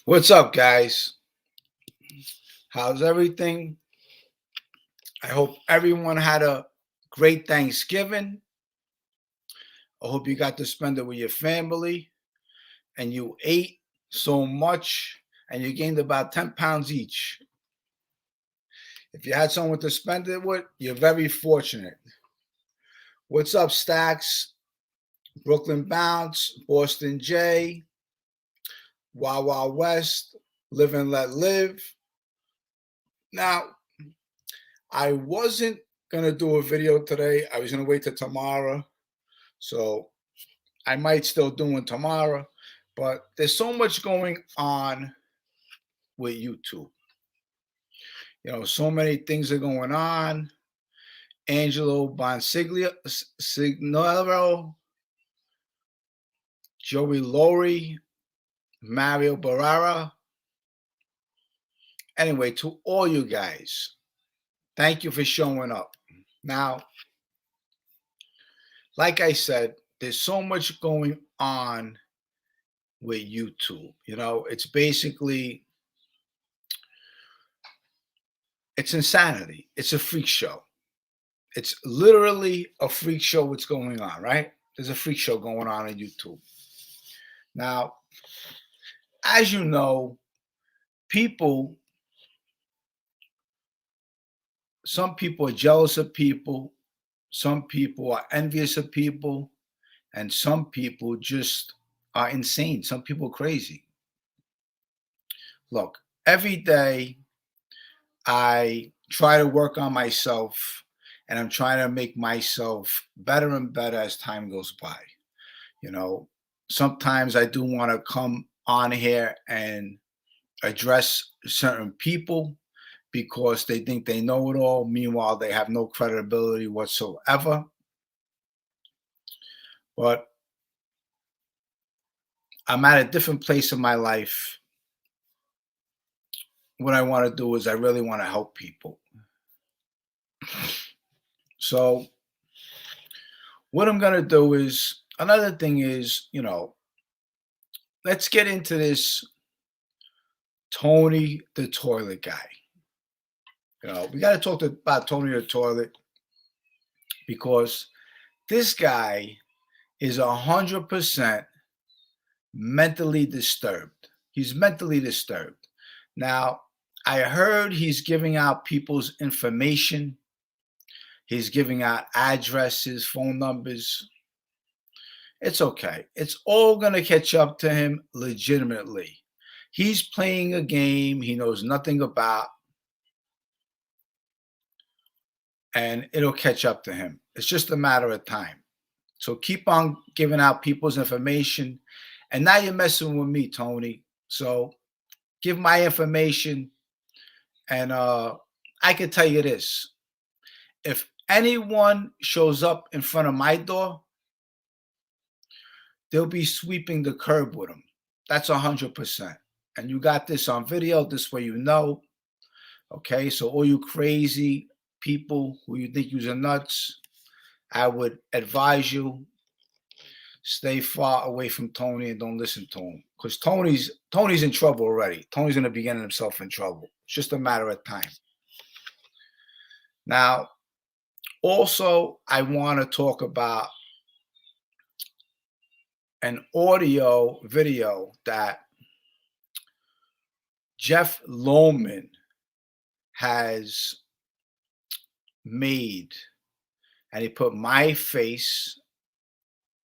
What's up, guys? How's everything? I hope everyone had a great Thanksgiving. I hope you got to spend it with your family and you ate so much and you gained about 10 pounds each. If you had someone to spend it with, you're very fortunate. What's up, Stacks? Brooklyn Bounce, Boston J, Wild Wild West, Live and Let Live. Now, I wasn't going to do a video today. I was going to wait till tomorrow. So I might still do one tomorrow. But there's so much going on with YouTube. So many things are going on. Angelo Bonsignoro, Joey Laurie, Mario Barrera. Anyway, to all you guys, thank you for showing up. Now, like I said, there's so much going on with YouTube. It's basically, it's insanity. It's a freak show. It's literally a freak show what's going on, right? There's a freak show going on YouTube. Now, as you know, some people are jealous of people, some people are envious of people, and some people just are insane. Some people are crazy. Look, every day I try to work on myself and I'm trying to make myself better and better as time goes by. Sometimes I do want to come on here and address certain people because they think they know it all. Meanwhile, they have no credibility whatsoever. But I'm at a different place in my life. What I want to do is I really want to help people. So what I'm going to do is, another thing is, let's get into this Tony the Toilet guy. We got to talk about Tony the Toilet because this guy is 100% mentally disturbed. He's mentally disturbed. Now, I heard he's giving out people's information. He's giving out addresses, phone numbers. It's okay. It's all going to catch up to him legitimately. He's playing a game he knows nothing about, and it'll catch up to him. It's just a matter of time. So keep on giving out people's information. And now you're messing with me, Tony. So give my information. And I can tell you this. If anyone shows up in front of my door, they'll be sweeping the curb with them. That's 100%. And you got this on video. This way you know. Okay, so all you crazy people who you think you're nuts, I would advise you stay far away from Tony and don't listen to him. Because Tony's in trouble already. Tony's going to be getting himself in trouble. It's just a matter of time. Now, also, I want to talk about an audio video that Jeff Lohman has made. And he put my face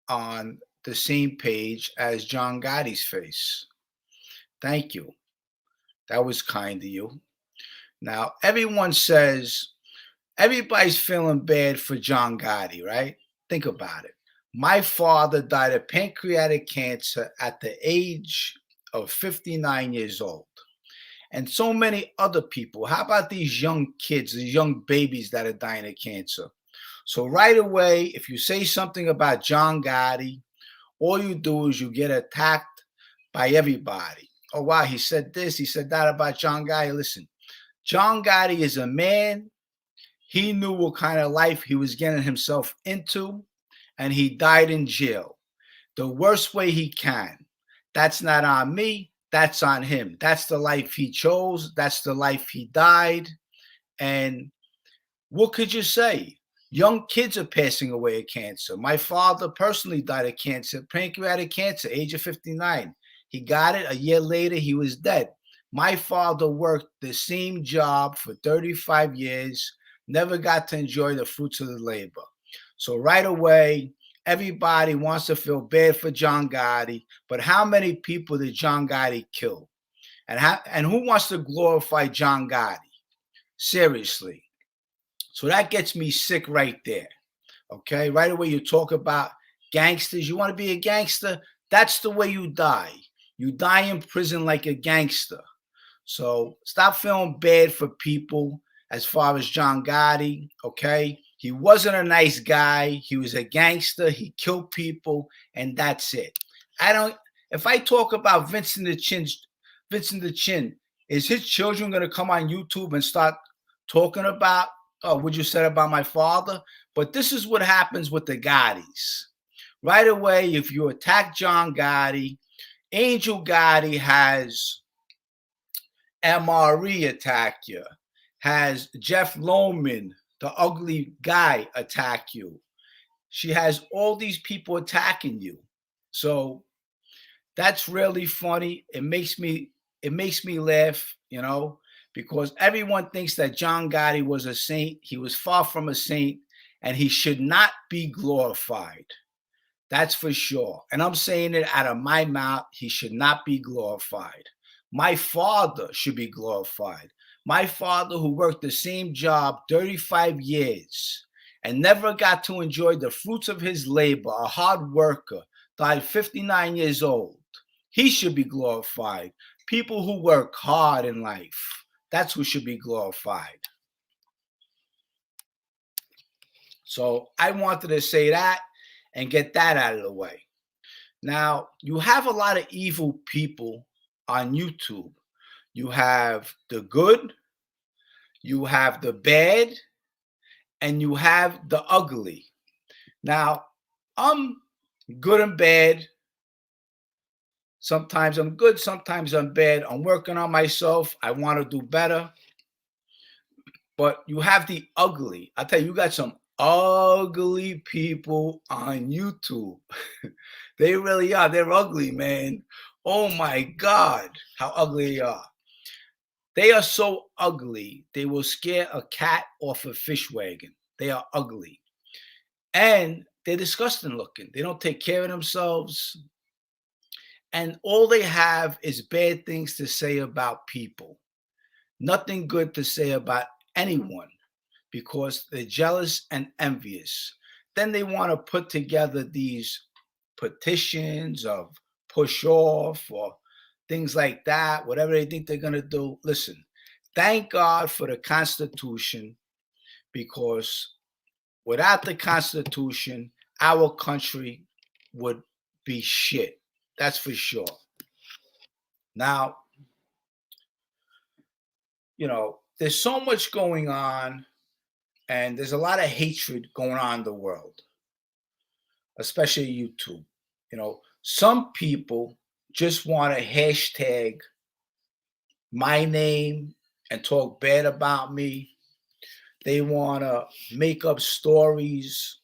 on the same page as John Gotti's face. Thank you. That was kind of you. Now, everyone says, everybody's feeling bad for John Gotti, right? Think about it. My father died of pancreatic cancer at the age of 59 years old. And so many other people. How about these young kids, these young babies that are dying of cancer? So right away, if you say something about John Gotti, all you do is you get attacked by everybody. Oh, wow, he said this, he said that about John Gotti. Listen, John Gotti is a man. He knew what kind of life he was getting himself into, and he died in jail the worst way he can. That's not on me. that's on him. That's the life he chose. That's the life he died. And what could you say? Young kids are passing away of cancer. My father personally died of cancer, pancreatic cancer, age of 59. He got it. A year later, he was dead. My father worked the same job for 35 years, never got to enjoy the fruits of the labor. So right away, everybody wants to feel bad for John Gotti, but how many people did John Gotti kill? And who wants to glorify John Gotti? Seriously. So that gets me sick right there. Okay. Right away, you talk about gangsters. You want to be a gangster? That's the way you die. You die in prison like a gangster. So stop feeling bad for people as far as John Gotti. Okay. He wasn't a nice guy. He was a gangster. He killed people, and that's it. I don't, if I talk about Vincent the Chin, is his children going to come on YouTube and start talking about what you said about my father? But this is what happens with the Gottis. Right away, if you attack John Gotti, Angel Gotti has MRE attack you, has Jeff Loman, the ugly guy, attack you. She has all these people attacking you. So that's really funny. It makes me laugh, because everyone thinks that John Gotti was a saint. He was far from a saint, and he should not be glorified. That's for sure. And I'm saying it out of my mouth. He should not be glorified. My father should be glorified. My father, who worked the same job 35 years and never got to enjoy the fruits of his labor, a hard worker, died 59 years old. He should be glorified. People who work hard in life, that's who should be glorified. So I wanted to say that and get that out of the way. Now, you have a lot of evil people on YouTube. You have the good, you have the bad, and you have the ugly. Now, I'm good and bad. Sometimes I'm good, sometimes I'm bad. I'm working on myself. I want to do better. But you have the ugly. I tell you, you got some ugly people on YouTube. They really are. They're ugly, man. Oh my God, how ugly they are. They are so ugly, they will scare a cat off a fish wagon. They are ugly. And they're disgusting looking. They don't take care of themselves. And all they have is bad things to say about people. Nothing good to say about anyone because they're jealous and envious. Then they want to put together these petitions of push off or things like that, whatever they think they're going to do. Listen, thank God for the Constitution, because without the Constitution, our country would be shit. That's for sure. Now, there's so much going on, and there's a lot of hatred going on in the world, especially YouTube. Some people just want to hashtag my name and talk bad about me. They want to make up stories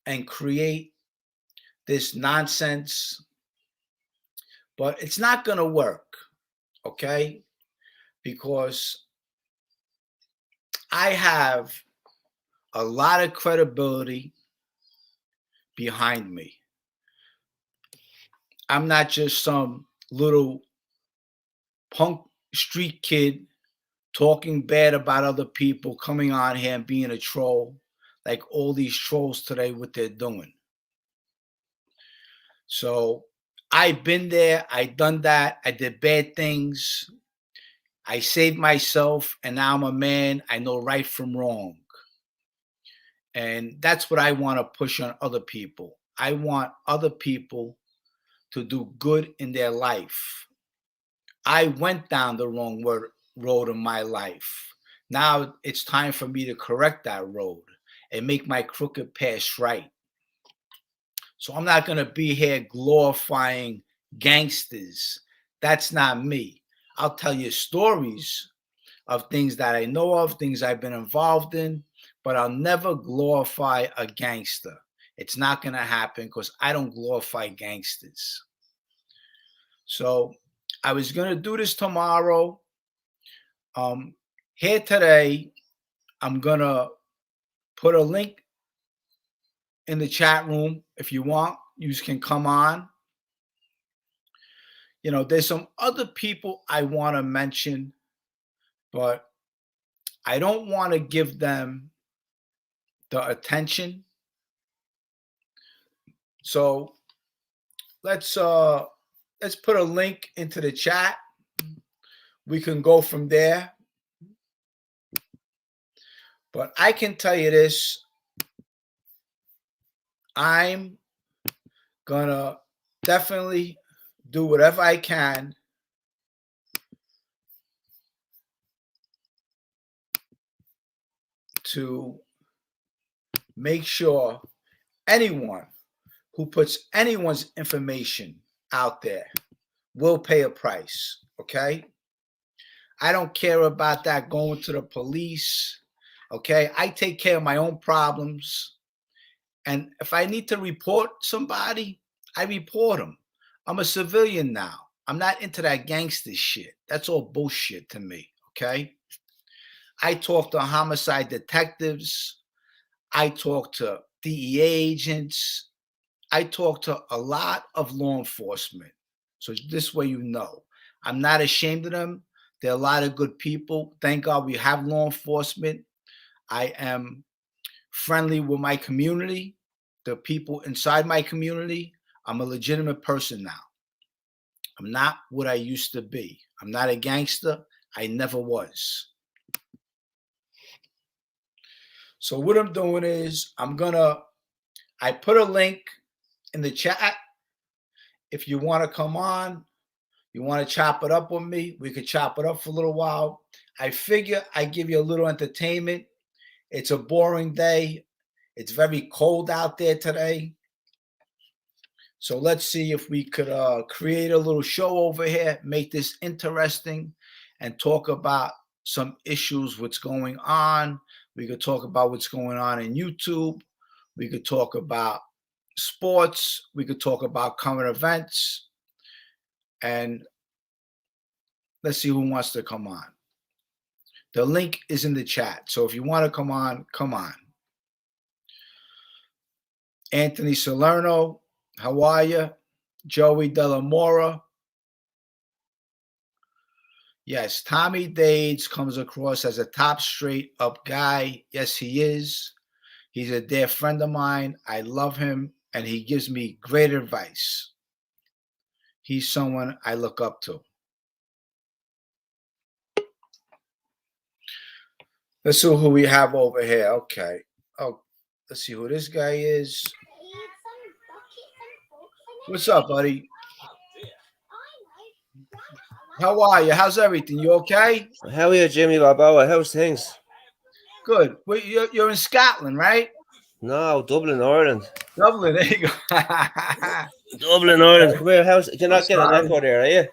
and create this nonsense, but it's not going to work, okay? Because I have a lot of credibility behind me. I'm not just some little punk street kid talking bad about other people, coming on here and being a troll, like all these trolls today, what they're doing. So I've been there. I done that. I did bad things. I saved myself, and now I'm a man. I know right from wrong. And that's what I want to push on other people. I want other people to do good in their life. I went down the wrong road in my life. Now it's time for me to correct that road and make my crooked path right. So I'm not going to be here glorifying gangsters That's not me. I'll tell you stories of things that I know of, things I've been involved in, but I'll never glorify a gangster. It's not going to happen because I don't glorify gangsters. So I was going to do this tomorrow. Here today, I'm going to put a link in the chat room. If you want, you can come on. You know, there's some other people I want to mention, but I don't want to give them the attention. So let's put a link into the chat. We can go from there. But I can tell you this. I'm gonna definitely do whatever I can to make sure anyone who puts anyone's information out there will pay a price, okay? I don't care about that going to the police, okay? I take care of my own problems. And if I need to report somebody, I report them. I'm a civilian now. I'm not into that gangster shit. That's all bullshit to me, okay? I talk to homicide detectives. I talk to DEA agents. I talk to a lot of law enforcement. So this way you know. I'm not ashamed of them. They're a lot of good people. Thank God we have law enforcement. I am friendly with my community, the people inside my community. I'm a legitimate person now. I'm not what I used to be. I'm not a gangster. I never was. So what I'm doing is I put a link in the chat. If you want to come on, you want to chop it up with me, we could chop it up for a little while. I figure I give you a little entertainment. It's a boring day. It's very cold out there today. So let's see if we could create a little show over here, make this interesting, and talk about some issues, what's going on. We could talk about what's going on in YouTube. We could talk about sports. We could talk about current events. And let's see who wants to come on. The link is in the chat. So if you want to come on, come on. Anthony Salerno, how are you? Joey Delamora. Yes, Tommy Dades comes across as a top straight up guy. Yes, he is. He's a dear friend of mine. I love him, and he gives me great advice. He's someone I look up to. Let's see who we have over here. Okay. Oh, let's see who this guy is. What's up, buddy? How are you? How's everything? You okay? How are you, Jimmy Balboa? How's things? Good. Well, you're in Scotland, right? No, Dublin, Ireland. Dublin, there you go. Dublin, Ireland. Come here. How's you're not getting an echo there, are you?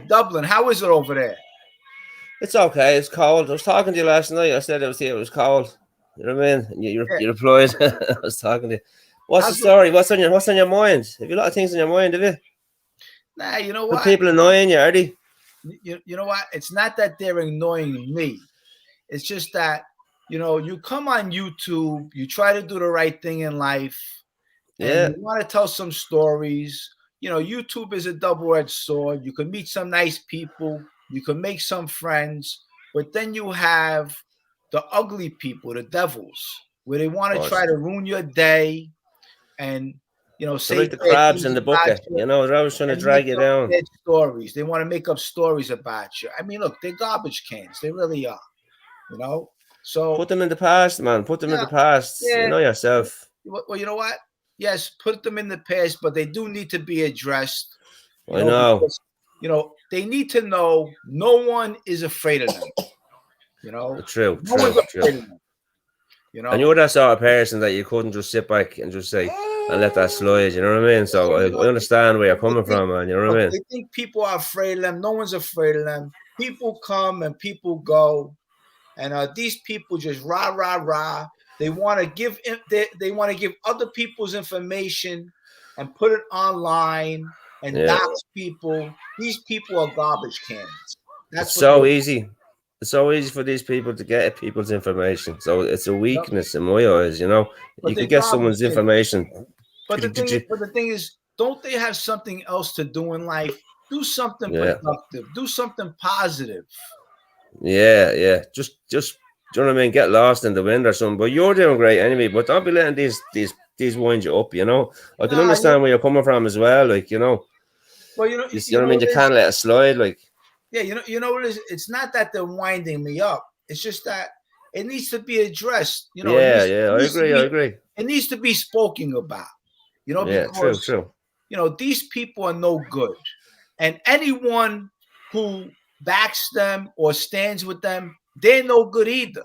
Dublin. How is it over there? It's okay. It's cold. I was talking to you last night. I said it was cold. You know what I mean? And you replied. I was talking to you. What's the story? What's on your mind? Have you a lot of things on your mind, have you? Nah, you know what? People annoying you, are they? You know what? It's not that they're annoying me. It's just that, you come on YouTube, you try to do the right thing in life, and you want to tell some stories. YouTube is a double-edged sword. You can meet some nice people. You can make some friends. But then you have the ugly people, the devils, where they want to try to ruin your day and, say like the crabs in the bucket. They're always trying to drag you down. Stories. They want to make up stories about you. I mean, look, they're garbage cans. They really are. So put them in the past, man. Put them in the past. Yeah. You know yourself. Well, you know what? Yes, put them in the past, but they do need to be addressed. I know. Because, they need to know no one is afraid of them. True. No one's afraid of them. And you're that sort of person that you couldn't just sit back and just say, and let that slide. You know what I mean? So I understand where you're coming from, man. You know what I mean? They think people are afraid of them. No one's afraid of them. People come and people go, and these people just rah rah rah. They want to give they want to give other people's information and put it online and dox people. These people are garbage cans. That's It's what they so are. easy. It's so easy for these people to get at people's information. So it's a Yep. weakness in my eyes, you know. But You they're can get garbage someone's cans. information. But the thing is, don't they have something else to do in life? Do something productive. Do something positive. Yeah. Just do you know what I mean? Get lost in the wind or something. But you're doing great anyway. But don't be letting these wind you up, you know. I can understand where you're coming from as well, like, you know. Well, You know what I mean? You can't let it slide, like. Yeah, you know what it is? It's not that they're winding me up. It's just that it needs to be addressed. You know, I I agree. It needs to be spoken about. You know, Yeah, because true. you know, these people are no good. And anyone who backs them or stands with them, they're no good either.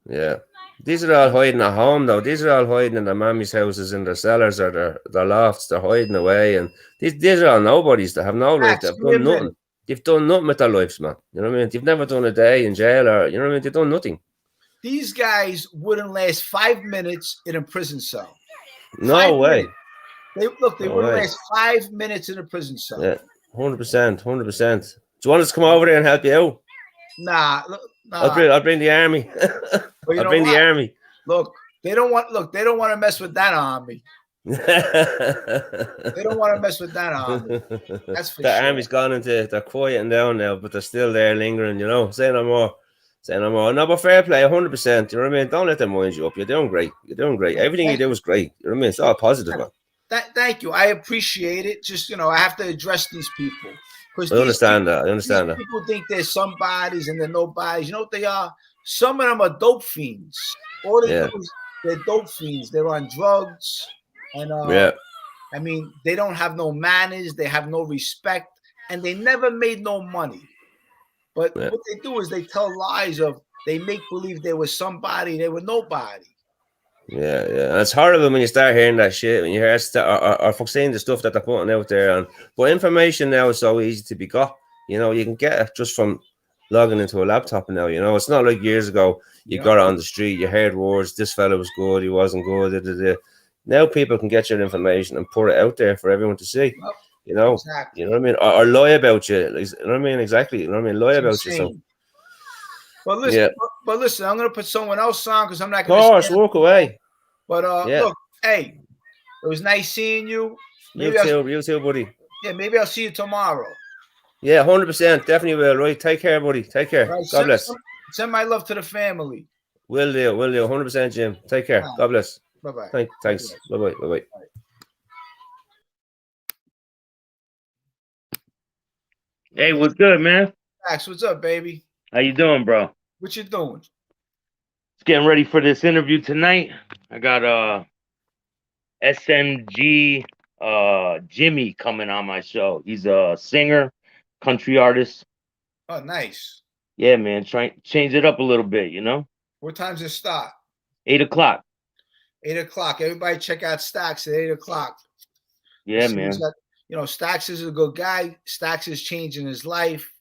Yeah. These are all hiding at home, though. These are all hiding in their mammy's houses, in their cellars or their lofts. They're hiding away. And these are all nobodies that have no life. They've done nothing. They've done nothing with their lives, man. You know what I mean? They've never done a day in jail or, you know what I mean? They've done nothing. These guys wouldn't last 5 minutes in a prison cell. No way. They wouldn't last 5 minutes in a prison cell. Yeah, 100%. Do you want us to come over there and help you out? Nah. I'll bring the army. I'll bring the army. Look, they don't want to mess with that army. They don't want to mess with that army. That's for sure. The army's gone into, they're quieting down now, but they're still there lingering, you know. Say no more. No, but fair play, 100%. You know what I mean? Don't let them wind you up. You're doing great. Everything you do is great. You know what I mean? It's all positive, man. Thank you. I appreciate it. Just, you know, I have to address these people. I understand that. People think they're somebodies and they're nobodies. You know what they are? Some of them are dope fiends. All they do is they're dope fiends. They're on drugs. And I mean, they don't have no manners. They have no respect. And they never made no money. But what they do is they tell lies of, they make believe they were somebody. They were nobody. Yeah. And it's horrible when you start hearing that shit, when you hear or seeing the stuff that they're putting out there. But information now is so easy to be got. You know, you can get it just from logging into a laptop now. You know, it's not like years ago you got it on the street, you heard words, this fella was good, he wasn't good. Now people can get your information and put it out there for everyone to see. You know, You know what I mean? Or lie about you. You know what I mean? Exactly. You know what I mean? Lie about you. So. But listen, I'm gonna put someone else on because I'm not gonna. Of course, walk away. But look, hey, it was nice seeing you. You too, buddy. Yeah, maybe I'll see you tomorrow. Yeah, 100%, definitely will. Right, take care, buddy. Take care. Right, God bless. Send my love to the family. Will do. 100%, Jim. Take care. God bless. Bye-bye. Thanks. Bye-bye. Hey, what's good, man? Max, what's up, baby? How you doing, bro? What you doing? Just getting ready for this interview tonight. I got SMG Jimmy coming on my show. He's a singer, country artist. Oh, nice. Yeah, man. Change it up a little bit, you know? What time's it start? 8 o'clock. 8 o'clock. Everybody check out Stacks at 8 o'clock. Yeah, man. You know, Stacks is a good guy. Stacks is changing his life.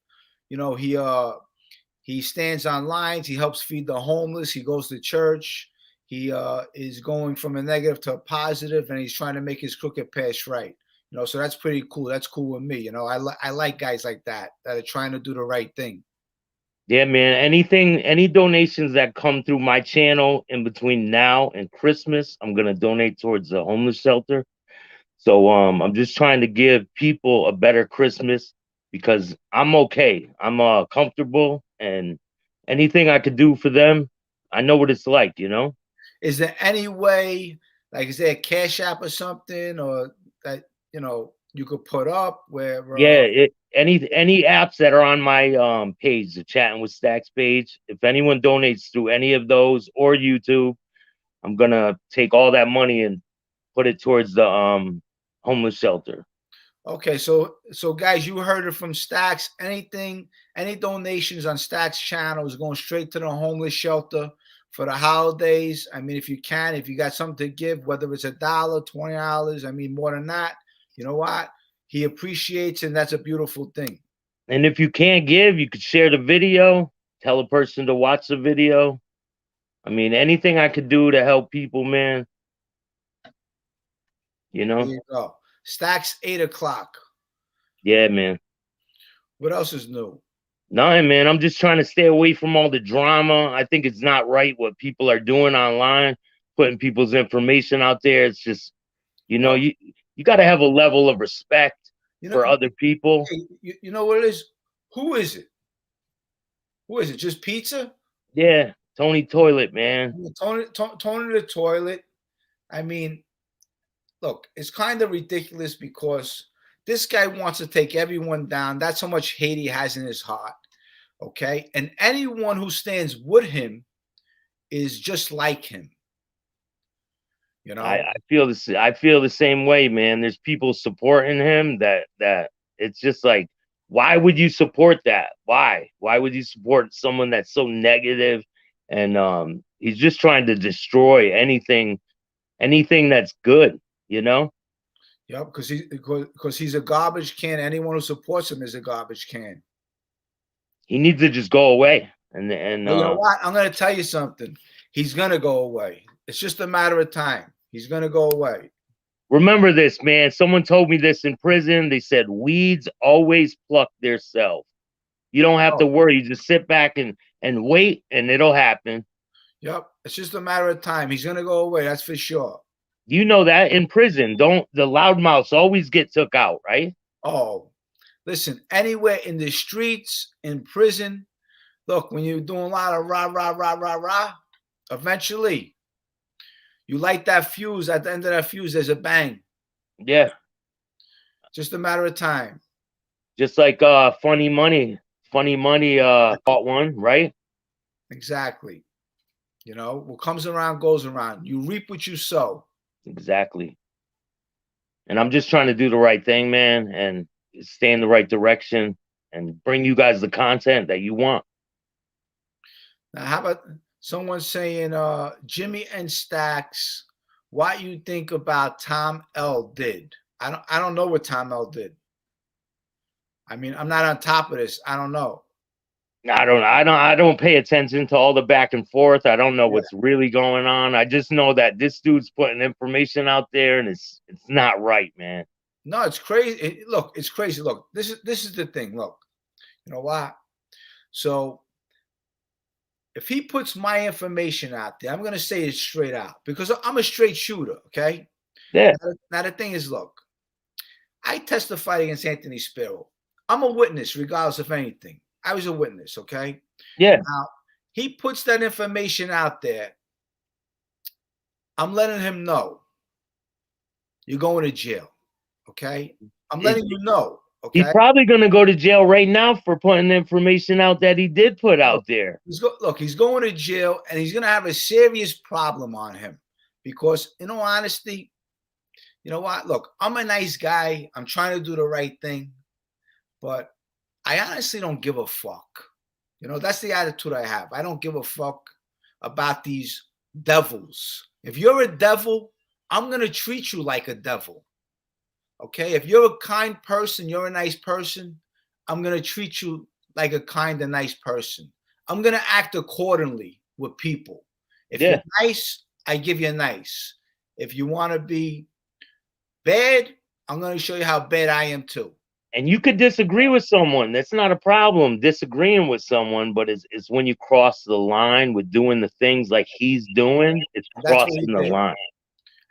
You know, he stands on lines. He helps feed the homeless. He goes to church. He is going from a negative to a positive, and he's trying to make his crooked path right. You know, so that's pretty cool. That's cool with me. You know, I like guys like that are trying to do the right thing. Yeah, man. Any donations that come through my channel in between now and Christmas, I'm gonna donate towards the homeless shelter. So I'm just trying to give people a better Christmas because I'm okay. I'm comfortable, and anything I could do for them, I know what it's like, you know. Is there any way, like, is there a Cash App or something, or that you could put up where? Any apps that are on my page, the Chatting with Stacks page. If anyone donates through any of those or YouTube, I'm gonna take all that money and put it towards the homeless shelter. Okay, so guys, you heard it from Stacks. Any donations on Stacks channel is going straight to the homeless shelter for the holidays. I mean, if you can, if you got something to give, whether it's $1, $20, I mean, more than that, you know what? He appreciates it, and that's a beautiful thing. And if you can't give, you could share the video, tell a person to watch the video. I mean, anything I could do to help people, man. You There know? you go. Stacks 8 o'clock. Yeah, man. What else is new? Nothing, man. I'm just trying to stay away from all the drama. I think it's not right what people are doing online, putting people's information out there. It's just, you know, you got to have a level of respect for other people. You know what it is? Who is it? Who is it? Just pizza? Yeah, Tony Toilet, man. Tony the Toilet. I mean, look, it's kind of ridiculous because this guy wants to take everyone down. That's how much hate he has in his heart. Okay. And anyone who stands with him is just like him. You know, I feel this. I feel the same way, man. There's people supporting him that it's just like, why would you support that? Why would you support someone that's so negative? And he's just trying to destroy anything that's good, you know? Yep, because he's a garbage can. Anyone who supports him is a garbage can. He needs to just go away. And well, you know what? I'm going to tell you something. He's going to go away. It's just a matter of time. He's going to go away. Remember this, man. Someone told me this in prison. They said weeds always pluck theirself. You don't have to worry. You just sit back and wait, and it'll happen. Yep. It's just a matter of time. He's going to go away. That's for sure. You know that in prison, the loudmouths always get took out, right? Oh, listen, anywhere in the streets, in prison, look, when you're doing a lot of rah, rah, rah, rah, rah, eventually you light that fuse. At the end of that fuse, there's a bang. Yeah. Just a matter of time. Just like Funny Money caught one, right? Exactly. You know, what comes around goes around. You reap what you sow. Exactly. And I'm just trying to do the right thing, man, and stay in the right direction and bring you guys the content that you want. Now, how about someone saying, Jimmy and Stacks, what you think about Tom L did? I don't know what Tom L did. I mean, I'm not on top of this. I don't know. I don't pay attention to all the back and forth. I don't know what's really going on. I just know that this dude's putting information out there, and it's not right, man. No, it's crazy. Look, it's crazy. Look, this is the thing. Look, you know what? So if he puts my information out there, I'm going to say it straight out because I'm a straight shooter. Okay. Yeah. Now the thing is, look, I testified against Anthony Sparrow. I'm a witness, regardless of anything. I was a witness, okay? Yeah. Now, he puts that information out there. I'm letting him know you're going to jail, okay? I'm letting you know, okay? He's probably going to go to jail right now for putting the information out that he did put out there. Look, he's going to jail, and he's going to have a serious problem on him because, in all honesty, you know what? Look, I'm a nice guy. I'm trying to do the right thing, but I honestly don't give a fuck. You know, that's the attitude I have. I don't give a fuck about these devils. If you're a devil, I'm going to treat you like a devil. Okay? If you're a kind person, you're a nice person, I'm going to treat you like a kind and nice person. I'm going to act accordingly with people. If you're nice, I give you nice. If you want to be bad, I'm going to show you how bad I am too. And you could disagree with someone. That's not a problem, disagreeing with someone, but it's when you cross the line with doing the things like he's doing, it's crossing the line.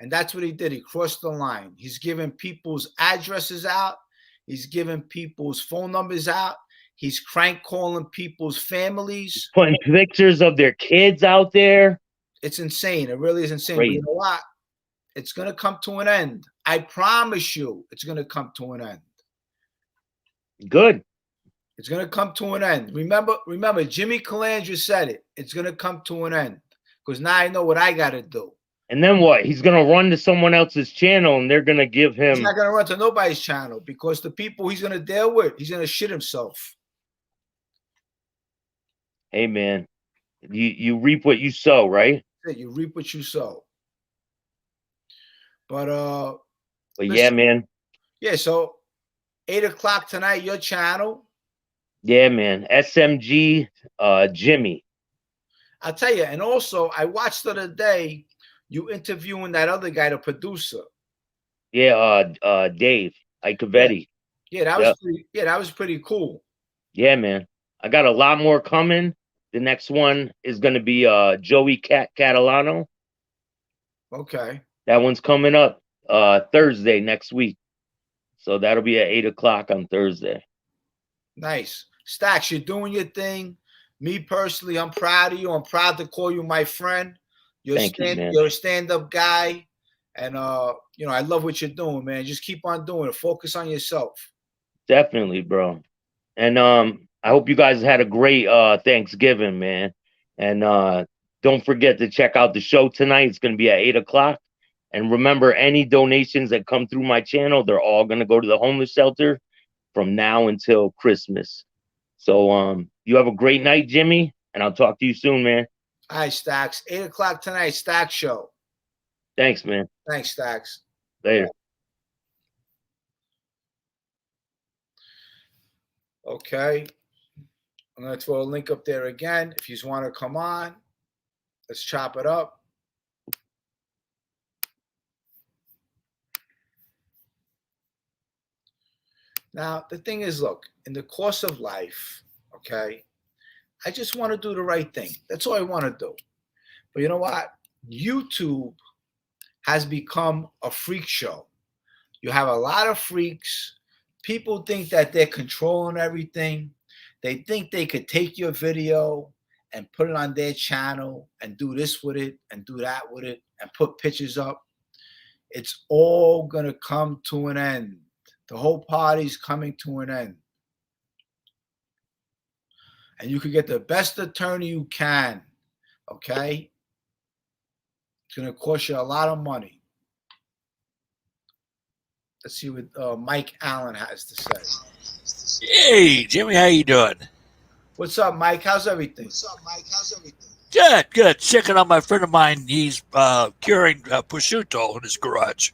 And that's what he did. He crossed the line. He's giving people's addresses out. He's giving people's phone numbers out. He's crank calling people's families. He's putting pictures of their kids out there. It's insane. It really is insane. But you know what? It's going to come to an end. I promise you it's going to come to an end. Good. It's going to come to an end. Remember, Jimmy Calandra said it. It's going to come to an end because now I know what I got to do. And then what? He's going to run to someone else's channel and they're going to give him. He's not going to run to nobody's channel because the people he's going to deal with, he's going to shit himself. Hey, man. You reap what you sow, right? You reap what you sow. But Yeah, listen, man. yeah. So 8 o'clock tonight, your channel. Yeah, man. SMG, Jimmy. I'll tell you. And also, I watched the other day you interviewing that other guy, the producer. Yeah, Dave Icavetti. Yeah, that was pretty cool. Yeah, man. I got a lot more coming. The next one is gonna be Joey Catalano. Okay. That one's coming up Thursday next week. So that'll be at 8 o'clock on Thursday. Nice. Stacks, you're doing your thing. Me personally, I'm proud of you. I'm proud to call you my friend. Thank you, man. You're a stand-up guy. And I love what you're doing, man. Just keep on doing it. Focus on yourself. Definitely, bro. And I hope you guys had a great Thanksgiving, man. And don't forget to check out the show tonight. It's gonna be at 8 o'clock. And remember, any donations that come through my channel, they're all gonna go to the homeless shelter from now until Christmas. So you have a great night, Jimmy, and I'll talk to you soon, man. All right, Stacks. 8 o'clock tonight, Stacks Show. Thanks, man. Thanks, Stacks. Later. Okay. I'm going to throw a link up there again. If you just want to come on, let's chop it up. Now, the thing is, look, in the course of life, okay, I just want to do the right thing. That's all I want to do. But you know what? YouTube has become a freak show. You have a lot of freaks. People think that they're controlling everything. They think they could take your video and put it on their channel and do this with it and do that with it and put pictures up. It's all going to come to an end. The whole party's coming to an end. And you can get the best attorney you can, okay? It's going to cost you a lot of money. Let's see what Mike Allen has to say. Hey, Jimmy, how you doing? What's up, Mike? How's everything? Good. Checking on my friend of mine. He's curing prosciutto in his garage.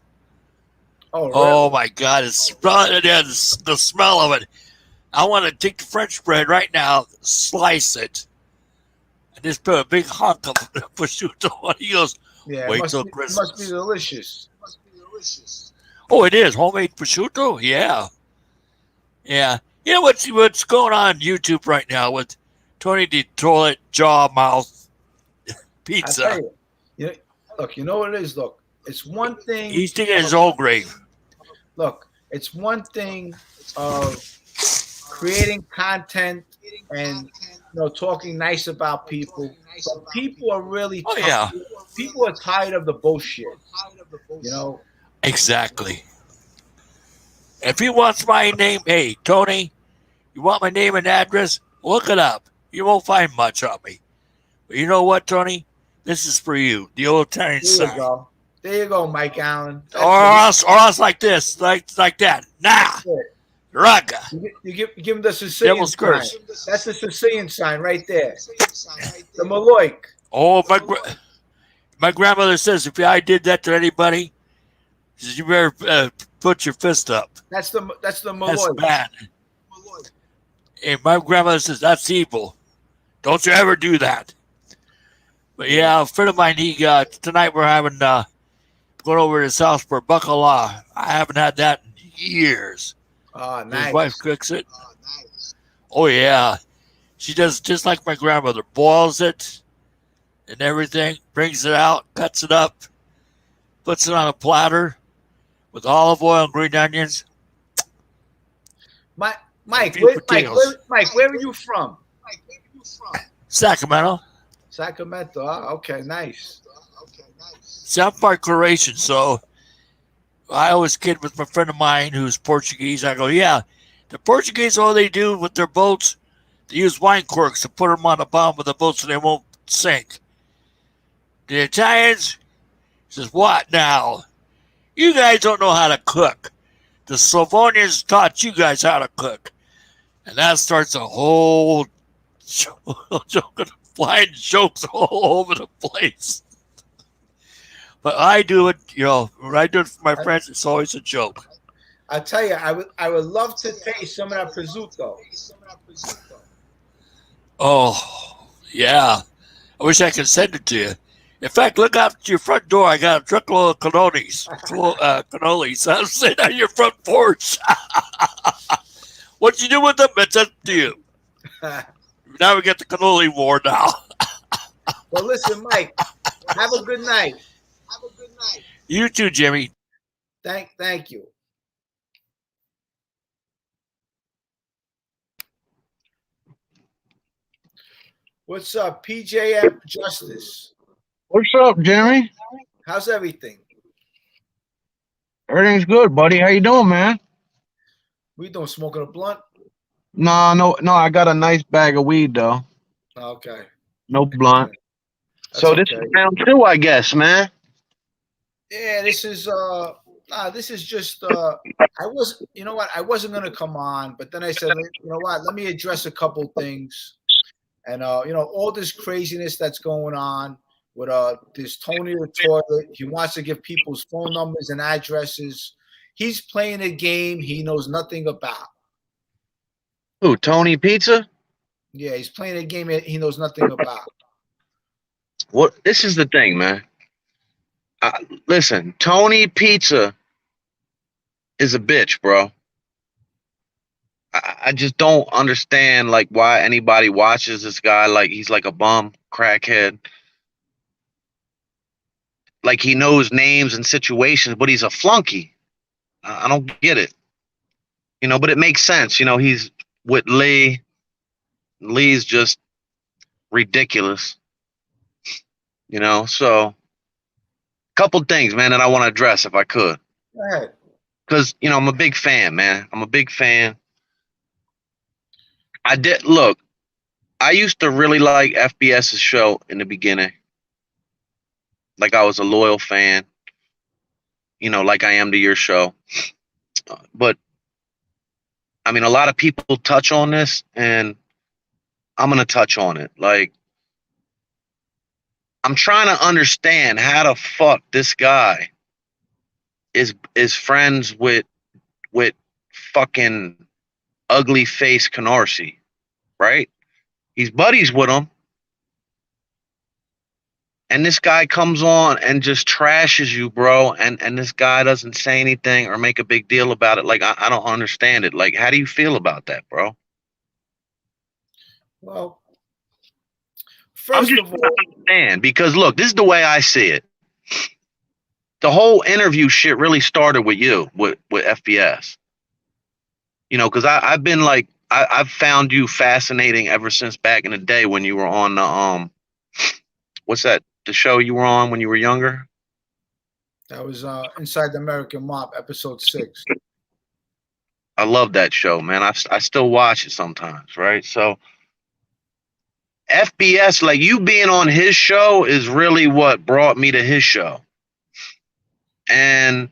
Oh, really? Oh my God! The smell of it. I want to take the French bread right now, slice it, and just put a big hunk of prosciutto on it. He goes, Yeah, wait till Christmas. It must be delicious. Oh, it is homemade prosciutto. Yeah. You know what's going on YouTube right now with Tony the Toilet Jaw Mouth Pizza? Look, you know what it is? Look, it's one thing. He's digging his own grave. Look, it's one thing of creating content and talking nice about people. But people are really people are tired of the bullshit. Exactly. If he wants my name, hey Tony, you want my name and address? Look it up. You won't find much on me. But you know what, Tony? This is for you. The old Italian sign. There you go, Mike Allen. Or else like this, like that. Nah. Raga. You give him the Sicilian sign. That's the Sicilian sign right there. The Maloik. Oh, my grandmother says if I did that to anybody, she says, you better put your fist up. That's the Maloik. That's bad. And my grandmother says that's evil. Don't you ever do that. But yeah, a friend of mine, tonight we're having going over to his house for bacala. I haven't had that in years. Oh, nice. His wife cooks it. Oh yeah, she does just like my grandmother. Boils it and everything, brings it out, cuts it up, puts it on a platter with olive oil and green onions. Mike, where are you from? Sacramento. Sacramento. Oh, okay, nice. See, I'm part Croatian, so I always kid with my friend of mine who's Portuguese. I go, yeah, the Portuguese, all they do with their boats, they use wine corks to put them on the bottom of the boat so they won't sink. The Italians, says, what now? You guys don't know how to cook. The Slavonians taught you guys how to cook. And that starts a whole joke flying jokes all over the place. But I do it, when I do it for my friends, it's always a joke. I tell you, I would love to taste some of that prosciutto. Oh, yeah. I wish I could send it to you. In fact, look out to your front door. I got a truckload of cannolis. I'm sitting on your front porch. What you do with them, it's up to you. Now we get the cannoli war now. Well, listen, Mike, have a good night. You too, Jimmy. Thank you. What's up, PJM Justice? What's up, Jimmy? How's everything? Everything's good, buddy. How you doing, man? We doing smoking a blunt? No. I got a nice bag of weed though. Okay. No blunt. That's So this okay. is round 2, I guess, man. Yeah, this is just you know what, I wasn't gonna come on, but then I said, you know what, let me address a couple things. And all this craziness that's going on with this Tony the Toilet. He wants to give people's phone numbers and addresses. He's playing a game he knows nothing about. Who, Tony Pizza? Yeah, he's playing a game he knows nothing about. What? This is the thing, man. Listen, Tony Pizza is a bitch, bro. I just don't understand like why anybody watches this guy like he's like a bum crackhead. Like he knows names and situations, but he's a flunky. I don't get it. But it makes sense. He's with Lee. Lee's just ridiculous. So couple things, man, that I want to address if I could. Go ahead. Because, I'm a big fan, man. I'm a big fan. I used to really like FBS's show in the beginning. Like I was a loyal fan, like I am to your show. But, I mean, a lot of people touch on this, and I'm going to touch on it. Like, I'm trying to understand how the fuck this guy is friends with fucking ugly face Canarsie, right? He's buddies with him. And this guy comes on and just trashes you, bro. And this guy doesn't say anything or make a big deal about it. Like, I don't understand it. Like, how do you feel about that, bro? Well, first of all, understand, because look, this is the way I see it. The whole interview shit really started with you, with FBS. Because I've been like, I've found you fascinating ever since back in the day when you were on the what's that? The show you were on when you were younger? that was Inside the American Mob, episode 6. I love that show, man. I still watch it sometimes, right? So FBS, like you being on his show is really what brought me to his show. And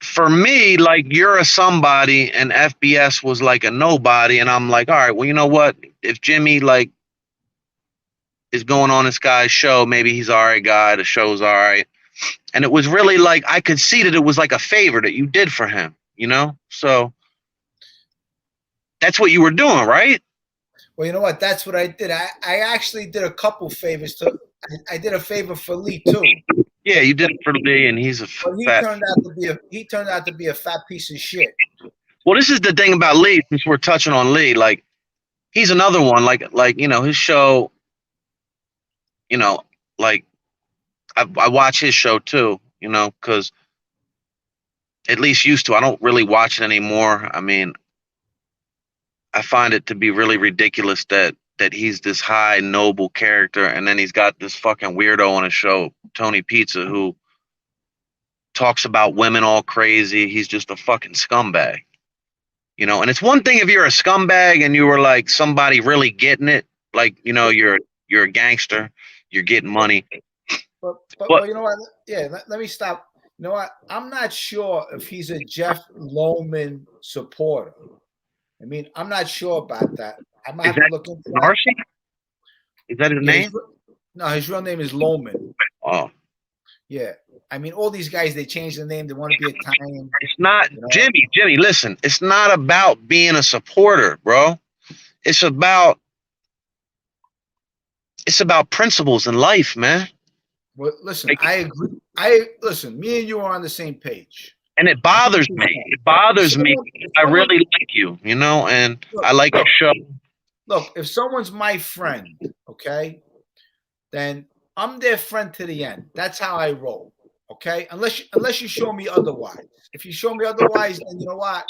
for me, like you're a somebody and FBS was like a nobody. And I'm like, all right, well, you know what? If Jimmy like is going on this guy's show, maybe he's all right guy. The show's all right. And it was really like, I could see that it was like a favor that you did for him, So that's what you were doing, right? Well, you know what? That's what I did. I actually did a couple favors to. I did a favor for Lee too. Yeah, you did it for Lee, and he's a But he turned out to be a fat piece of shit. Well, this is the thing about Lee. Since we're touching on Lee, like he's another one. Like his show. Like I watch his show too. Because at least used to. I don't really watch it anymore. I mean, I find it to be really ridiculous that he's this high noble character, and then he's got this fucking weirdo on his show, Tony Pizza, who talks about women all crazy. He's just a fucking scumbag, And it's one thing if you're a scumbag and you were like somebody really getting it, like you're a gangster, you're getting money. But you know what? Yeah, let me stop. You know what? I'm not sure if he's a Jeff Lohman supporter. I mean, I'm not sure about that. I might have to look into that. Narcy? Is that his name? No, his real name is Loman. Oh. Yeah. I mean, all these guys, they change the name. They want to be Italian. It's not, you know? Jimmy, listen. It's not about being a supporter, bro. It's about principles in life, man. Well, listen, Like, I agree. Listen, me and you are on the same page. And it bothers me. It bothers me. I really like you, you know, and I like your show. Look, if someone's my friend, okay, then I'm their friend to the end. That's how I roll, okay? Unless you show me otherwise. If you show me otherwise, then you know what?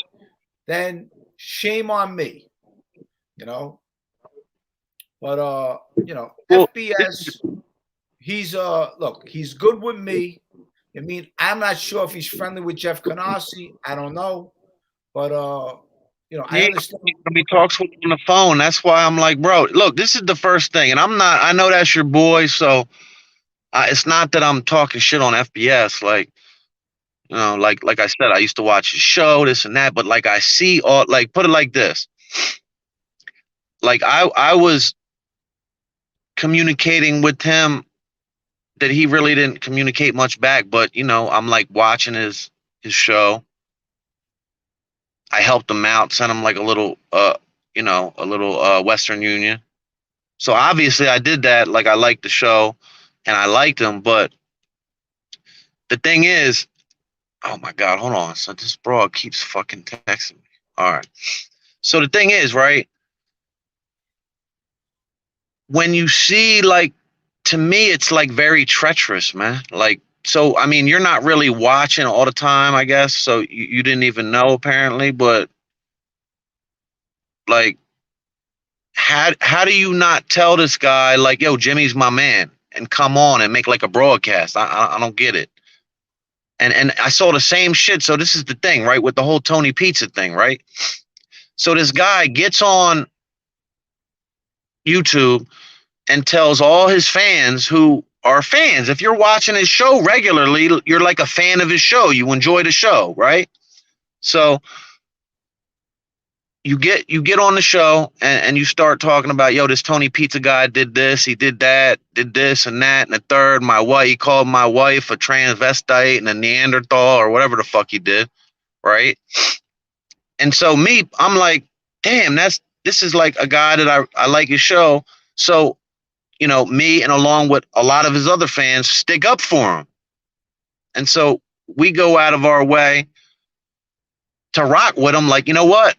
Then shame on me, you know. But you know, Well, FBS, he's look, he's good with me. I mean, I'm not sure if he's friendly with Jeff Canarsie. I don't know, but you know, I understand. He talks with him on the phone. That's why I'm like, bro, look, this is the first thing, and I'm not. I know that's your boy, so it's not that I'm talking shit on FBS. Like, you know, like I said, I used to watch his show, this and that, but like I see all, like, put it like this, like I was communicating with him that he really didn't communicate much back, but you know, I'm like watching his show. I helped him out, sent him like a little you know, a little Western Union. So obviously I did that. Like I liked the show and I liked him, but the thing is, oh my God, hold on. So this broad keeps fucking texting me. All right. So the thing is, right? When you see, like, to me, it's like very treacherous, man. Like, so, I mean, you're not really watching all the time, I guess. So you didn't even know apparently, but like, how do you not tell this guy like, yo, Jimmy's my man, and come on and make like a broadcast? I don't get it. And I saw the same shit. So this is the thing, right? With the whole Tony Pizza thing, right? So this guy gets on YouTube and tells all his fans who are fans, if you're watching his show regularly, you're like a fan of his show. You enjoy the show, right? So you get on the show and you start talking about, yo, this Tony Pizza guy did this, he did that, did this and that and the third. My wife, he called my wife a transvestite and a Neanderthal or whatever the fuck he did, right? And so me, I'm like, damn, this is like a guy that I like his show. So, you know, me and along with a lot of his other fans stick up for him. And so we go out of our way to rock with him, like, you know what?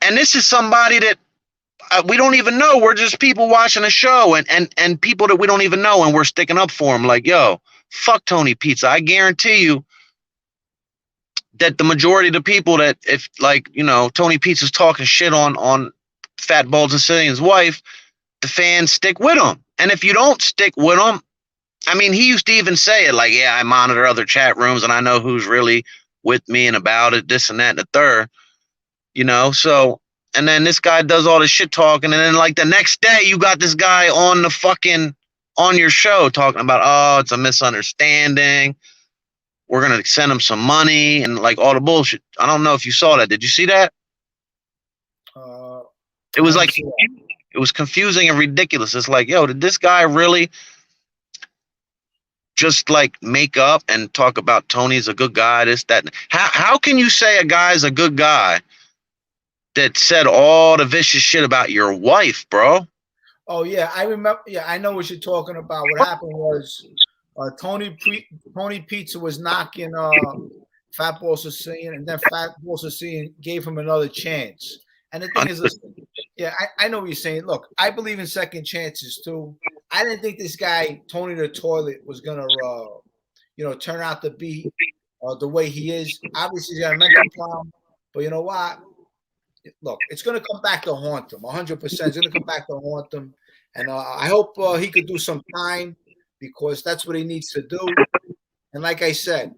And this is somebody that we don't even know. We're just people watching a show and people that we don't even know, and we're sticking up for him like, yo, fuck Tony Pizza. I guarantee you that the majority of the people that, if, like, you know, Tony Pizza's talking shit on Fat Balls and Sicilian's wife, the fans stick with him. And if you don't stick with him, I mean, he used to even say it like, yeah, I monitor other chat rooms and I know who's really with me and about it, this and that and the third. You know, so, and then this guy does all this shit talking, and then like the next day you got this guy on the fucking, on your show talking about, oh, it's a misunderstanding, we're gonna send him some money and like all the bullshit. I don't know if you saw that. Did you see that? It was like, it was confusing and ridiculous. It's like, yo, did this guy really just like make up and talk about Tony's a good guy, this, that? How can you say a guy's a good guy that said all the vicious shit about your wife, bro? Oh yeah, I remember. Yeah, I know what you're talking about. What happened was Tony Pizza was knocking Fat Ball Sicilian, and then Fat Ball Sicilian gave him another chance. And the thing is, listen, yeah, I know what you're saying. Look, I believe in second chances too. I didn't think this guy Tony the Toilet was gonna, you know, turn out to be the way he is. Obviously, he's got a mental problem, but you know what? Look, it's going to come back to haunt him. 100%. It's going to come back to haunt him. And I hope he could do some time, because that's what he needs to do. And like I said,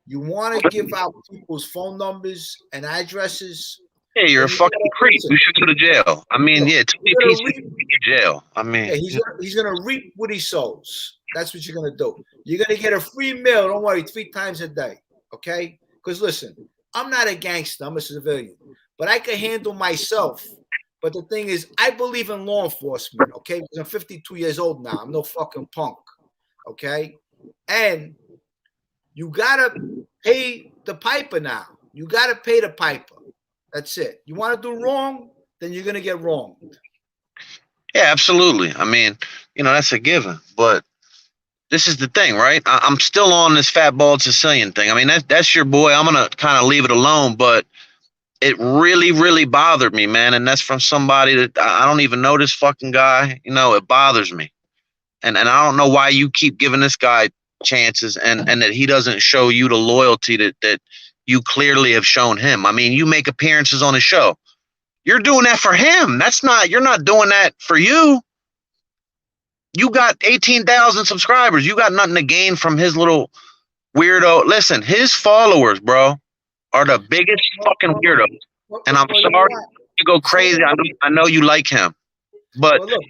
you want to give out people's phone numbers and addresses. Yeah, you're a fucking creep. You should go to jail. I mean, yeah, Tony Pizza should go to jail. I mean, yeah, he's gonna reap what he sows. That's what you're gonna do. You're gonna get a free meal. Don't worry, 3 times a day. Okay? Because listen, I'm not a gangster. I'm a civilian. But I can handle myself But the thing is, I believe in law enforcement, okay? Because I'm 52 years old now. I'm no fucking punk, okay? And you gotta pay the piper now. You gotta pay the piper. That's it. You want to do wrong, then you're gonna get wronged. Yeah, absolutely. I mean, that's a given. But this is the thing, right? I'm still on this fat bald Sicilian thing. I mean, that's your boy. I'm gonna kind of leave it alone, but it really, really bothered me, man. And that's from somebody that I don't even know this fucking guy. It bothers me. And I don't know why you keep giving this guy chances and that he doesn't show you the loyalty that you clearly have shown him. I mean, you make appearances on his show. You're doing that for him. You're not doing that for you. You got 18,000 subscribers. You got nothing to gain from his little weirdo. Listen, his followers, bro, are the biggest fucking weirdos. And I'm sorry you go crazy. I know you like him. But look,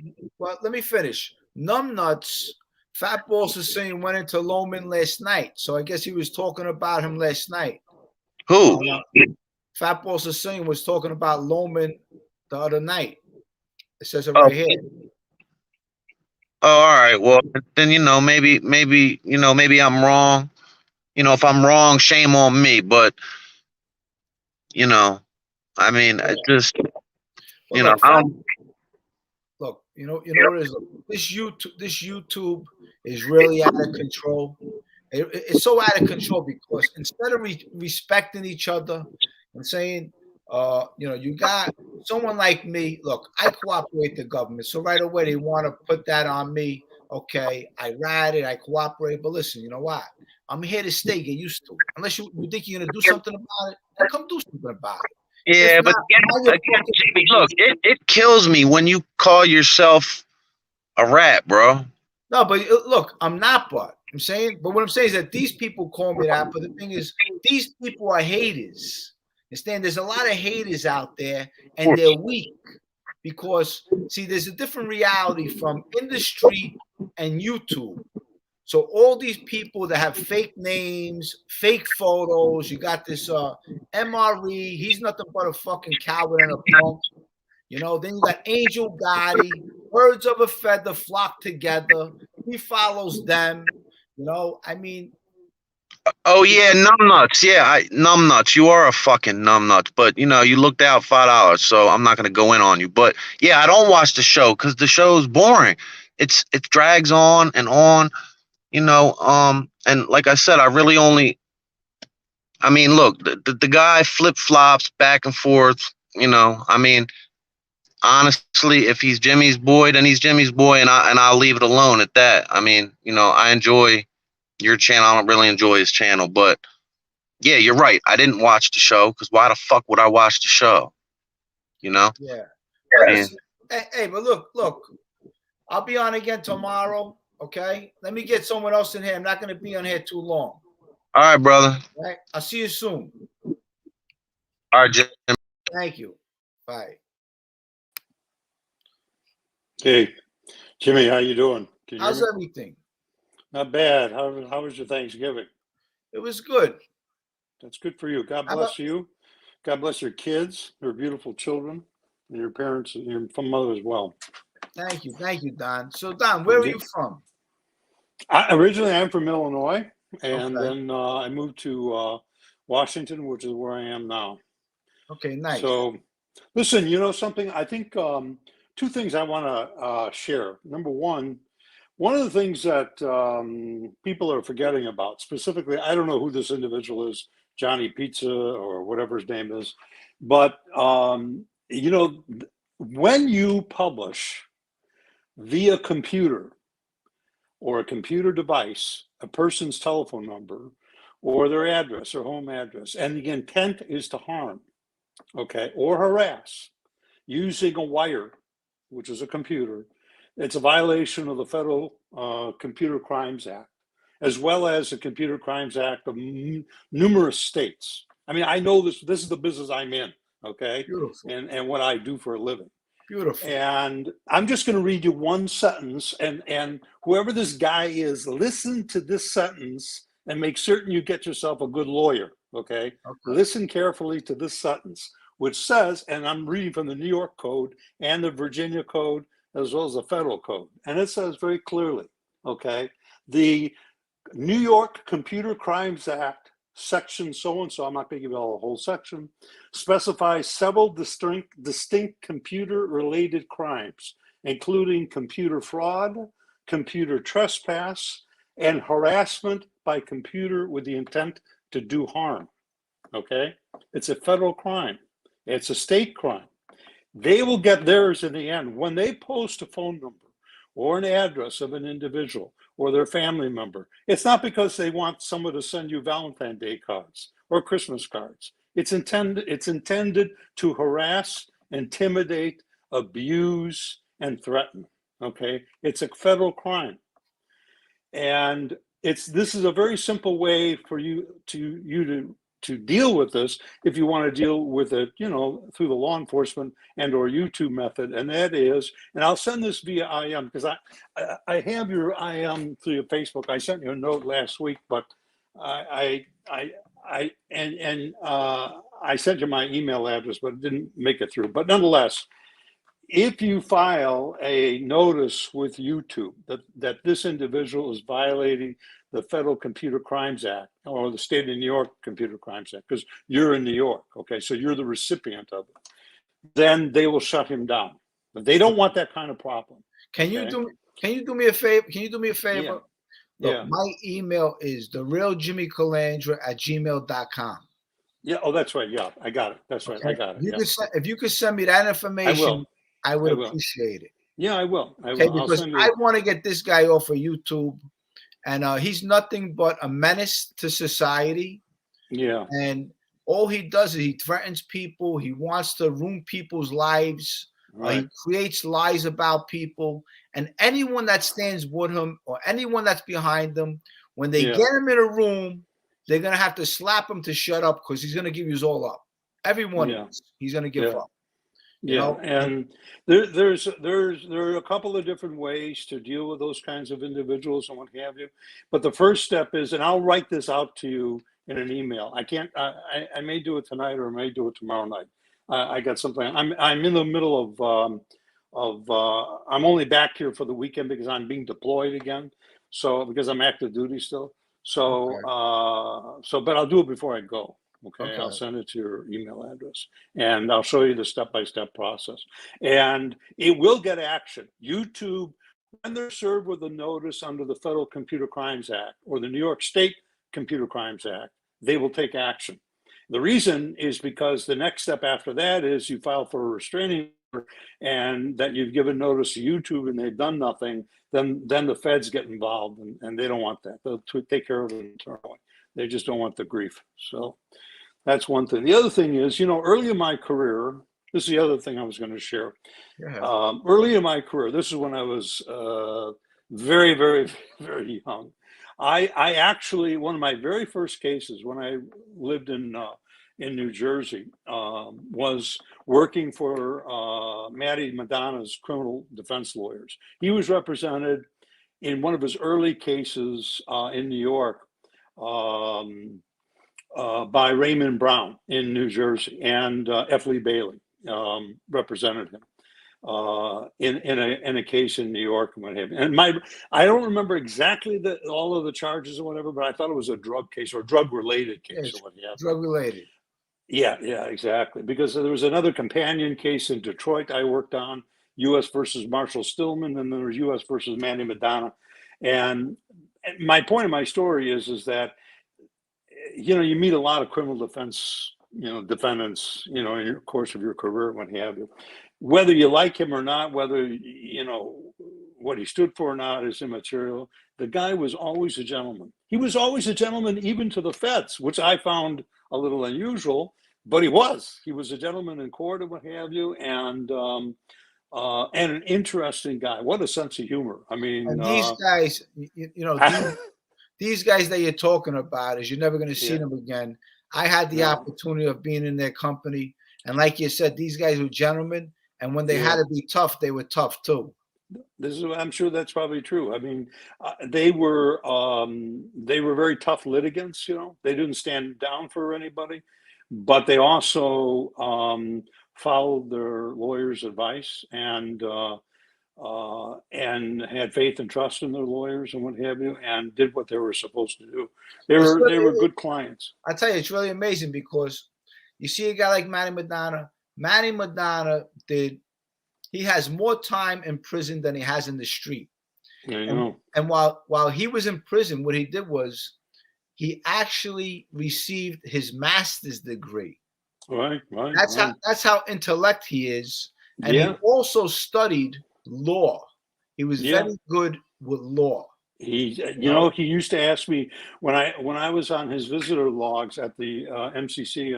let me finish. Numbnuts, Fatball Sicilian went into Loman last night. So I guess he was talking about him last night. Who? Fatball Sicilian was talking about Loman the other night. It says it right here. Oh, all right. Well, then maybe I'm wrong. If I'm wrong, shame on me. But I mean, I just I don't. Look, what it is. This YouTube is really out of control. It's so out of control because instead of respecting each other and saying, you got someone like me. Look, I cooperate with the government, so right away they want to put that on me. Okay, I ride it, I cooperate, but listen, you know what? I'm here to stay. Get used to it. Unless you think you're gonna do something about it, then come do something about it. Yeah, but again, Jimmy, look, it kills me when you call yourself a rat, bro. No, but look, I'm not, but I'm saying, but what I'm saying is that these people call me that, but the thing is, these people are haters. Understand? There's a lot of haters out there, and they're weak because, see, there's a different reality from industry and YouTube. So all these people that have fake names, fake photos, you got this MRE, he's nothing but a fucking coward and a punk. Then you got Angel Gotti, birds of a feather flock together. He follows them. I mean. Oh yeah, numbnuts. Yeah, numbnuts. You are a fucking numbnut. But you looked out $5, so I'm not gonna go in on you. But yeah, I don't watch the show because the show's boring. It drags on and on. And like I said, I really only. I mean, look, the guy flip flops back and forth. I mean, honestly, if he's Jimmy's boy, then he's Jimmy's boy, and I'll leave it alone at that. I mean, I enjoy your channel. I don't really enjoy his channel, but yeah, you're right. I didn't watch the show because why the fuck would I watch the show? Yeah. And, hey, but look, I'll be on again tomorrow. Okay, let me get someone else in here. I'm not going to be on here too long. all right, brother. All right, I'll see you soon. All right, Jim. Thank you. Bye. Hey, Jimmy, how you doing? How's everything? Not bad. How was your Thanksgiving? It was good. That's good for you. God bless you. God bless your kids. They're beautiful children, and your parents and your mother as well. Thank you, Don. So, Don, where are you from? Originally, I'm from Illinois, and then I moved to Washington, which is where I am now. Okay, nice. So, listen, something? I think two things I want to share. Number one of the things that people are forgetting about, specifically, I don't know who this individual is, Johnny Pizza or whatever his name is, but, when you publish via computer or a computer device, a person's telephone number or their address or home address, and the intent is to harm, okay, or harass using a wire, which is a computer, it's a violation of the Federal Computer Crimes Act, as well as the Computer Crimes Act of numerous states. I mean, I know this is the business I'm in, okay? Beautiful. And what I do for a living. Beautiful. And I'm just going to read you one sentence, and whoever this guy is, listen to this sentence and make certain you get yourself a good lawyer, okay? Listen carefully to this sentence. which says, and I'm reading from the New York Code and the Virginia Code, as well as the federal code. And it says very clearly, okay, the New York Computer Crimes Act, section so-and-so, I'm not going to give you all the whole section, specifies several distinct computer-related crimes, including computer fraud, computer trespass, and harassment by computer with the intent to do harm, okay? It's a federal crime. It's a state crime. They will get theirs in the end. When they post a phone number or an address of an individual or their family member, it's not because they want someone to send you Valentine's Day cards or Christmas cards. It's intended to harass, intimidate, abuse, and threaten, okay? It's a federal crime. And this is a very simple way for you to deal with this if you want to deal with it, through the law enforcement and or YouTube method. And that is, and I'll send this via IM because I have your IM through your Facebook. I sent you a note last week, but I sent you my email address, but it didn't make it through. But nonetheless, if you file a notice with YouTube that this individual is violating the Federal Computer Crimes Act or the State of New York Computer Crimes Act, because you're in New York, okay, so you're the recipient of it, then they will shut him down. But they don't want that kind of problem. Can you do me a favor? Can you do me a favor? Yeah. Look, Yeah. my email is therealjimmycalandra@gmail.com. Yeah. Oh, that's right. Yeah, I got it. That's right. Okay? I got it. If you could send me that information, I would appreciate it. Yeah, I will. Okay, because I want to get this guy off of YouTube, and he's nothing but a menace to society. Yeah. And all he does is he threatens people. He wants to ruin people's lives. Right. He creates lies about people. And anyone that stands with him or anyone that's behind him, when they get him in a room, they're going to have to slap him to shut up because he's going to give you all up. Everyone, he's going to give up. And there are a couple of different ways to deal with those kinds of individuals and what have you. But the first step is, and I'll write this out to you in an email. I may do it tonight or I may do it tomorrow night. I got something. I'm in the middle of I'm only back here for the weekend because I'm being deployed again. So because I'm active duty still. So but I'll do it before I go. Okay, I'll send it to your email address and I'll show you the step-by-step process. And it will get action. YouTube, when they're served with a notice under the Federal Computer Crimes Act or the New York State Computer Crimes Act, they will take action. The reason is because the next step after that is you file for a restraining order and that you've given notice to YouTube and they've done nothing, then the feds get involved and they don't want that. They'll take care of it internally. They just don't want the grief. So that's one thing. The other thing is, early in my career, this is the other thing I was going to share. Early in my career, this is when I was very, very, very young. I actually, one of my very first cases when I lived in New Jersey was working for Matty Madonna's criminal defense lawyers. He was represented in one of his early cases in New York by Raymond Brown in New Jersey, and F. Lee Bailey represented him in a case in New York and what have you. And I don't remember exactly all of the charges or whatever, but I thought it was a drug case or drug related case or what have you. Drug related. Yeah, exactly. Because there was another companion case in Detroit I worked on, U.S. versus Marshall Stillman, and there was U.S. versus Manny Madonna. And my point of my story is that you meet a lot of criminal defense, defendants, in your course of your career, what have you. Whether you like him or not, whether, what he stood for or not is immaterial. The guy was always a gentleman. He was always a gentleman, even to the feds, which I found a little unusual, but he was a gentleman in court and what have you. And an interesting guy. What a sense of humor. I mean, and these guys, these guys that you're talking about is you're never going to see them again. I had the opportunity of being in their company. And like you said, these guys were gentlemen. And when they had to be tough, they were tough too. I'm sure that's probably true. I mean, they were very tough litigants, They didn't stand down for anybody. but they also followed their lawyer's advice and had faith and trust in their lawyers and what have you, and did what they were supposed to do. They were good clients. I tell you, it's really amazing because you see a guy like Manny Madonna. Manny Madonna he has more time in prison than he has in the street. I know. And while he was in prison, what he did was he actually received his master's degree. Right. That's how intellect he is. And Yeah. he also studied law. He was very good with law. He used to ask me when I was on his visitor logs at the MCC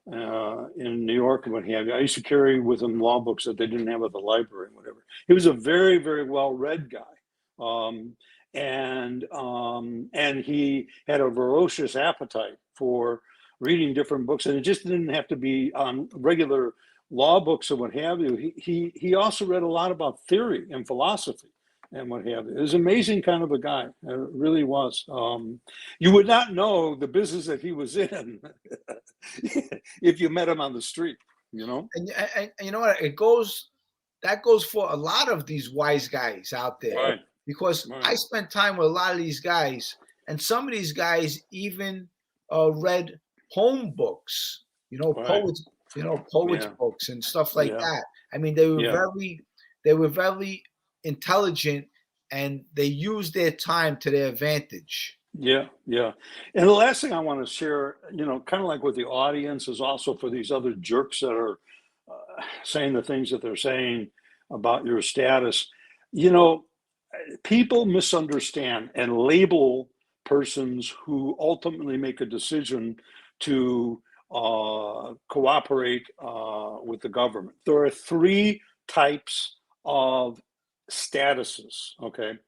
in New York and what have you. I used to carry with him law books that they didn't have at the library and whatever. He was a very, very well-read guy, and he had a ferocious appetite for reading different books, and it just didn't have to be on regular law books and what have you. He also read a lot about theory and philosophy and what have you. It was an amazing kind of a guy. It really was. You would not know the business that he was in if you met him on the street, you know? And you know what? That goes for a lot of these wise guys out there. Right. Because I spent time with a lot of these guys, and some of these guys even read poem books, poets, books and stuff like that. I mean, they were very intelligent, and they used their time to their advantage. Yeah. And the last thing I want to share, kind of like with the audience, is also for these other jerks that are saying the things that they're saying about your status. People misunderstand and label persons who ultimately make a decision to cooperate with the government. There are three types of statuses, okay?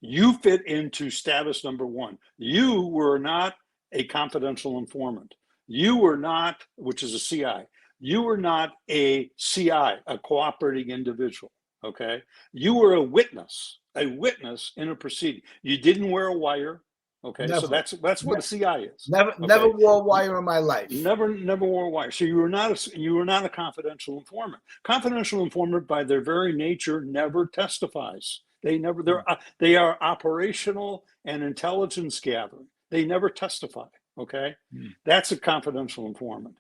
You fit into status number one. You were not a confidential informant. You were not, which is a CI. You were not a CI, a cooperating individual, okay? You were a witness in a proceeding. You didn't wear a wire, okay? Never. So that's what a CI is. Never wore a wire in my life. Never wore a wire. So you were not a confidential informant. Confidential informant, by their very nature, never testifies. They are operational and intelligence gathering. They never testify. Okay, that's a confidential informant.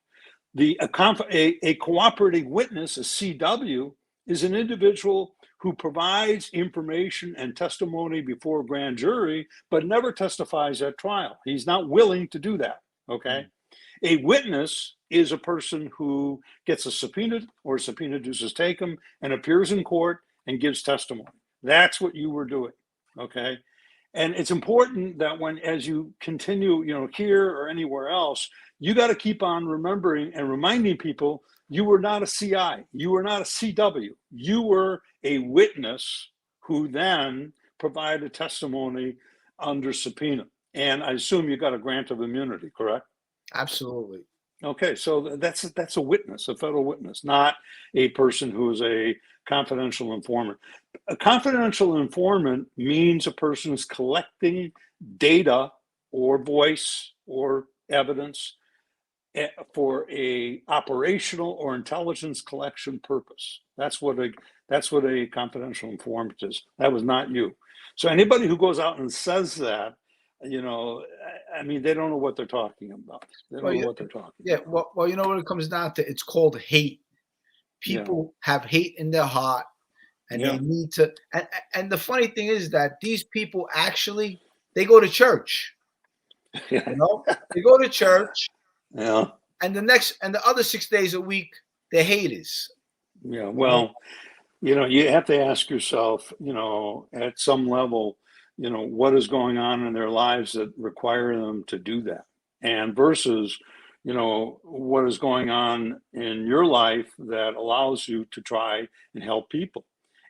A cooperating witness, a CW, is an individual who provides information and testimony before a grand jury, but never testifies at trial. He's not willing to do that. Okay. A witness is a person who gets a subpoena or a subpoena duces taken and appears in court and gives testimony. That's what you were doing. Okay. And it's important that as you continue, here or anywhere else, you got to keep on remembering and reminding people you were not a CI, you were not a CW, you were a witness who then provided testimony under subpoena. And I assume you got a grant of immunity, correct? Absolutely. Okay, so that's a witness, a federal witness, not a person who is a confidential informant. A confidential informant means a person is collecting data or voice or evidence for a operational or intelligence collection purpose. That's what a confidential informant is. That was not you. So anybody who goes out and says that, I mean, they don't know what they're talking about. They don't know what they're talking about. Well, you know what it comes down to? It's called hate. People have hate in their heart, and they need to. And the funny thing is that these people actually, they go to church. They go to church. Yeah. And the other 6 days a week, they're haters. Yeah. Well, you have to ask yourself, at some level, what is going on in their lives that require them to do that, and versus, what is going on in your life that allows you to try and help people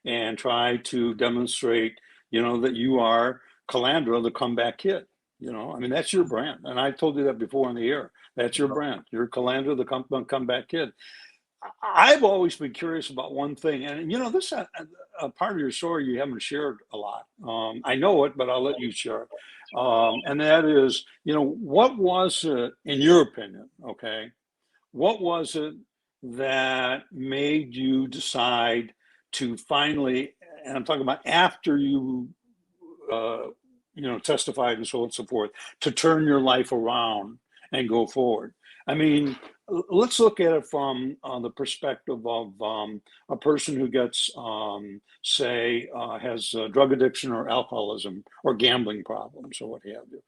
and try to demonstrate, that you are Calandra, the comeback kid. I mean, that's your brand. And I told you that before on the air. That's your brand. You're Calandra, the comeback kid. I've always been curious about one thing, and this a part of your story you haven't shared a lot. I know it, but I'll let you share it. And that is, what was it, in your opinion? Okay, what was it that made you decide to finally, and I'm talking about after you, testified and so on and so forth, to turn your life around and go forward? I mean, let's look at it from the perspective of a person who gets, has drug addiction or alcoholism or gambling problems or what have you,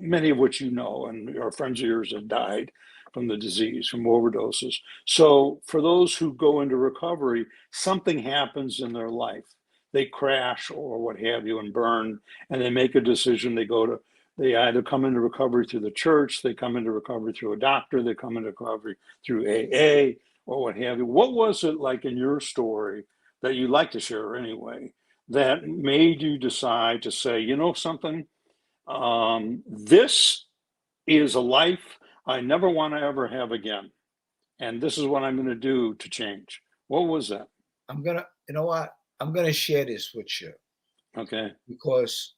many of which and are friends of yours have died from the disease, from overdoses. So for those who go into recovery, something happens in their life. They crash or what have you and burn, and they make a decision. They either come into recovery through the church, they come into recovery through a doctor, they come into recovery through AA or what have you. What was it like in your story that you'd like to share anyway, that made you decide to say, something, this is a life I never want to ever have again, and this is what I'm going to do to change? What was that? I'm going to share this with you. Okay. Because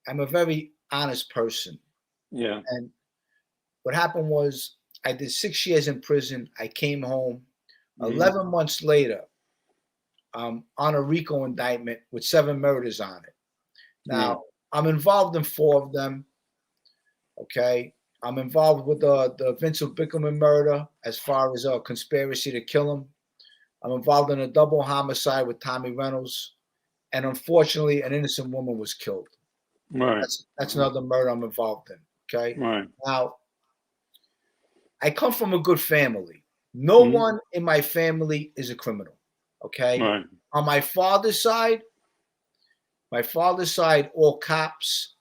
I'm a very honest person. Yeah. And what happened was I did 6 years in prison. I came home 11 months later on a RICO indictment with 7 murders on it. Now, I'm involved in 4 of them. Okay. I'm involved with the Vincent Bickelman murder as far as a conspiracy to kill him. I'm involved in a double homicide with Tommy Reynolds. And unfortunately, an innocent woman was killed. Right. That's another murder I'm involved in. Okay. Right. Now, I come from a good family. No one in my family is a criminal. Okay. Right. On my father's side, all cops,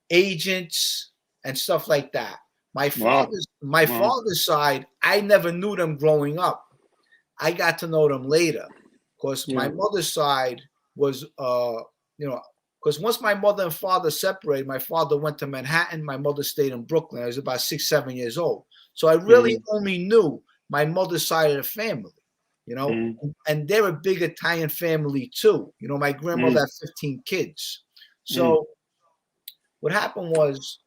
agents, and stuff like that. My father's side, I never knew them growing up. I got to know them later, because my mother's side was, because once my mother and father separated, my father went to Manhattan, my mother stayed in Brooklyn. I was about 6, 7 years old. So I really only knew my mother's side of the family, and they're a big Italian family too. My grandmother had 15 kids. So what happened was,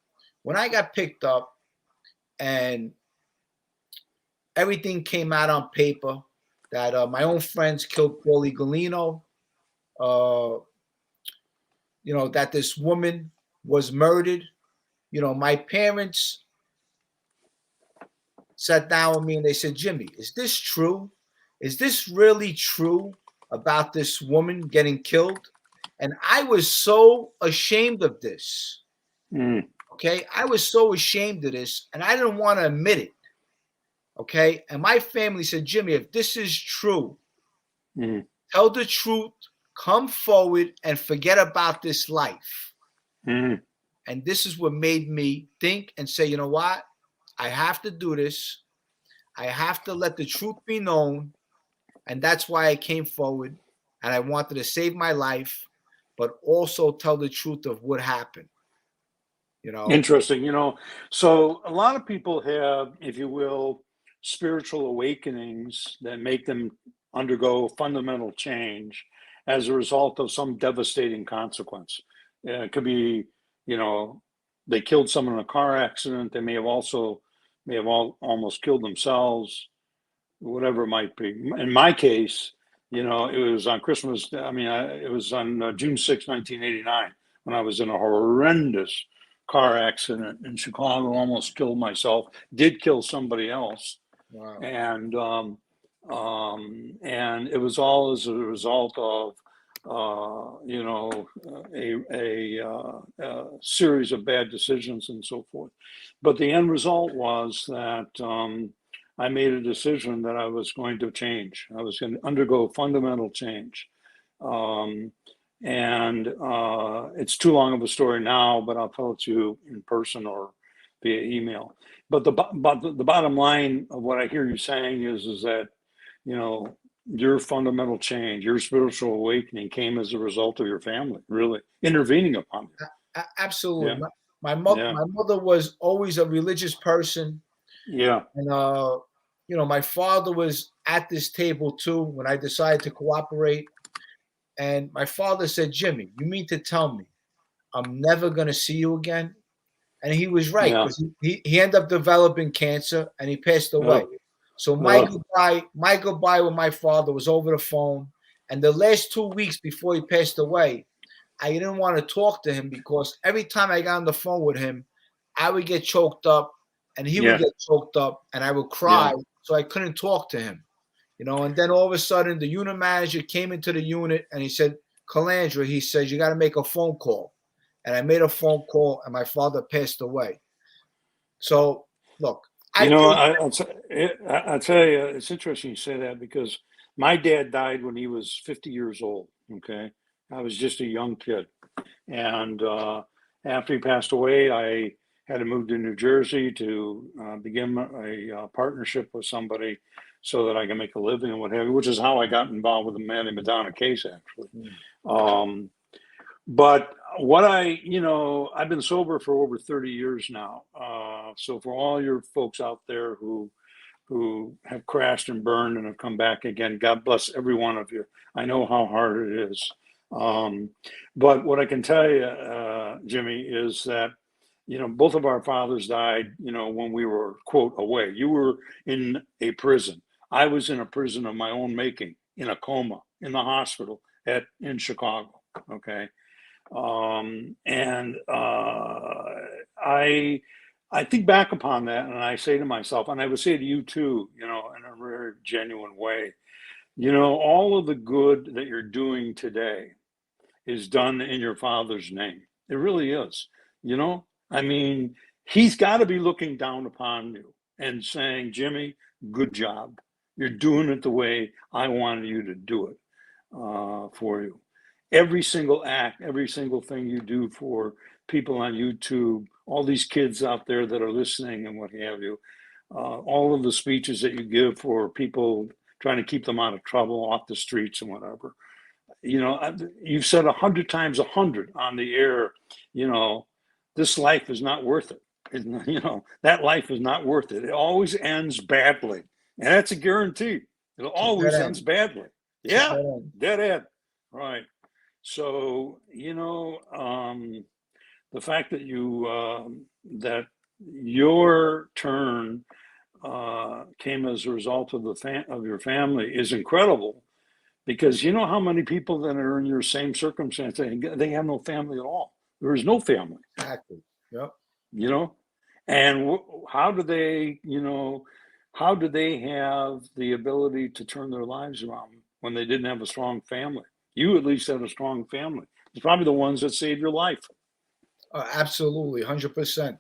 when I got picked up and everything came out on paper that my own friends killed Paulie Galino, that this woman was murdered. My parents sat down with me and they said, Jimmy, is this true? Is this really true about this woman getting killed? And I was so ashamed of this. Okay. I was so ashamed of this, and I didn't want to admit it. Okay. And my family said, Jimmy, if this is true, tell the truth, come forward and forget about this life. And this is what made me think and say, you know what? I have to do this. I have to let the truth be known. And that's why I came forward, and I wanted to save my life, but also tell the truth of what happened. Interesting. So a lot of people have, if you will, spiritual awakenings that make them undergo fundamental change as a result of some devastating consequence. It could be, they killed someone in a car accident. They may have almost killed themselves, whatever it might be. In my case, it was on Christmas. It was on June 6, 1989, when I was in a horrendous car accident in Chicago, almost killed myself, did kill somebody else. Wow. And it was all as a result of a series of bad decisions and so forth. But the end result was that I made a decision that I was going to change. I was going to undergo fundamental change. It's too long of a story now, but I'll tell it to you in person or via email. But the bottom line of what I hear you saying is that, your fundamental change, your spiritual awakening came as a result of your family really intervening upon you. Absolutely. Yeah. My mother was always a religious person. Yeah. And my father was at this table too when I decided to cooperate. And my father said, Jimmy, you mean to tell me I'm never going to see you again? And he was right, Yeah. because he ended up developing cancer and he passed away. So my goodbye with my father was over the phone. And the last 2 weeks before he passed away, I didn't want to talk to him because every time I got on the phone with him, I would get choked up and he would get choked up and I would cry. So I couldn't talk to him, and then all of a sudden the unit manager came into the unit and he said, Calandra, he says, you got to make a phone call. And I made a phone call and my father passed away. So look, I'll tell you, it's interesting you say that because my dad died when he was 50 years old. Okay. I was just a young kid. And after he passed away, I had to move to New Jersey to begin a partnership with somebody so that I can make a living and what have you, which is how I got involved with the Manny Madonna case, actually. But what I've been sober for over 30 years now. So for all your folks out there who have crashed and burned and have come back again, God bless every one of you. I know how hard it is. But what I can tell you, Jimmy, is that, both of our fathers died, when we were, quote, away. You were in a prison. I was in a prison of my own making, in a coma, in the hospital in Chicago. Okay. I think back upon that and I say to myself, and I would say to you too, in a very genuine way, all of the good that you're doing today is done in your father's name. It really is. I mean, he's got to be looking down upon you and saying, Jimmy, good job. You're doing it the way I wanted you to do it for you. Every single act, every single thing you do for people on YouTube, all these kids out there that are listening and what have you, all of the speeches that you give for people trying to keep them out of trouble, off the streets and whatever. You've said 100 times 100 on the air, this life is not worth it. That life is not worth it. It always ends badly. And that's a guarantee. It always ends badly. Yeah, dead end. Right. So, the fact that that your turn came as a result of of your family is incredible, because you know how many people that are in your same circumstance, they have no family at all. There is no family. Exactly. Yep. And how do they, how do they have the ability to turn their lives around when they didn't have a strong family? You at least had a strong family. It's probably the ones that saved your life. Absolutely, 100%.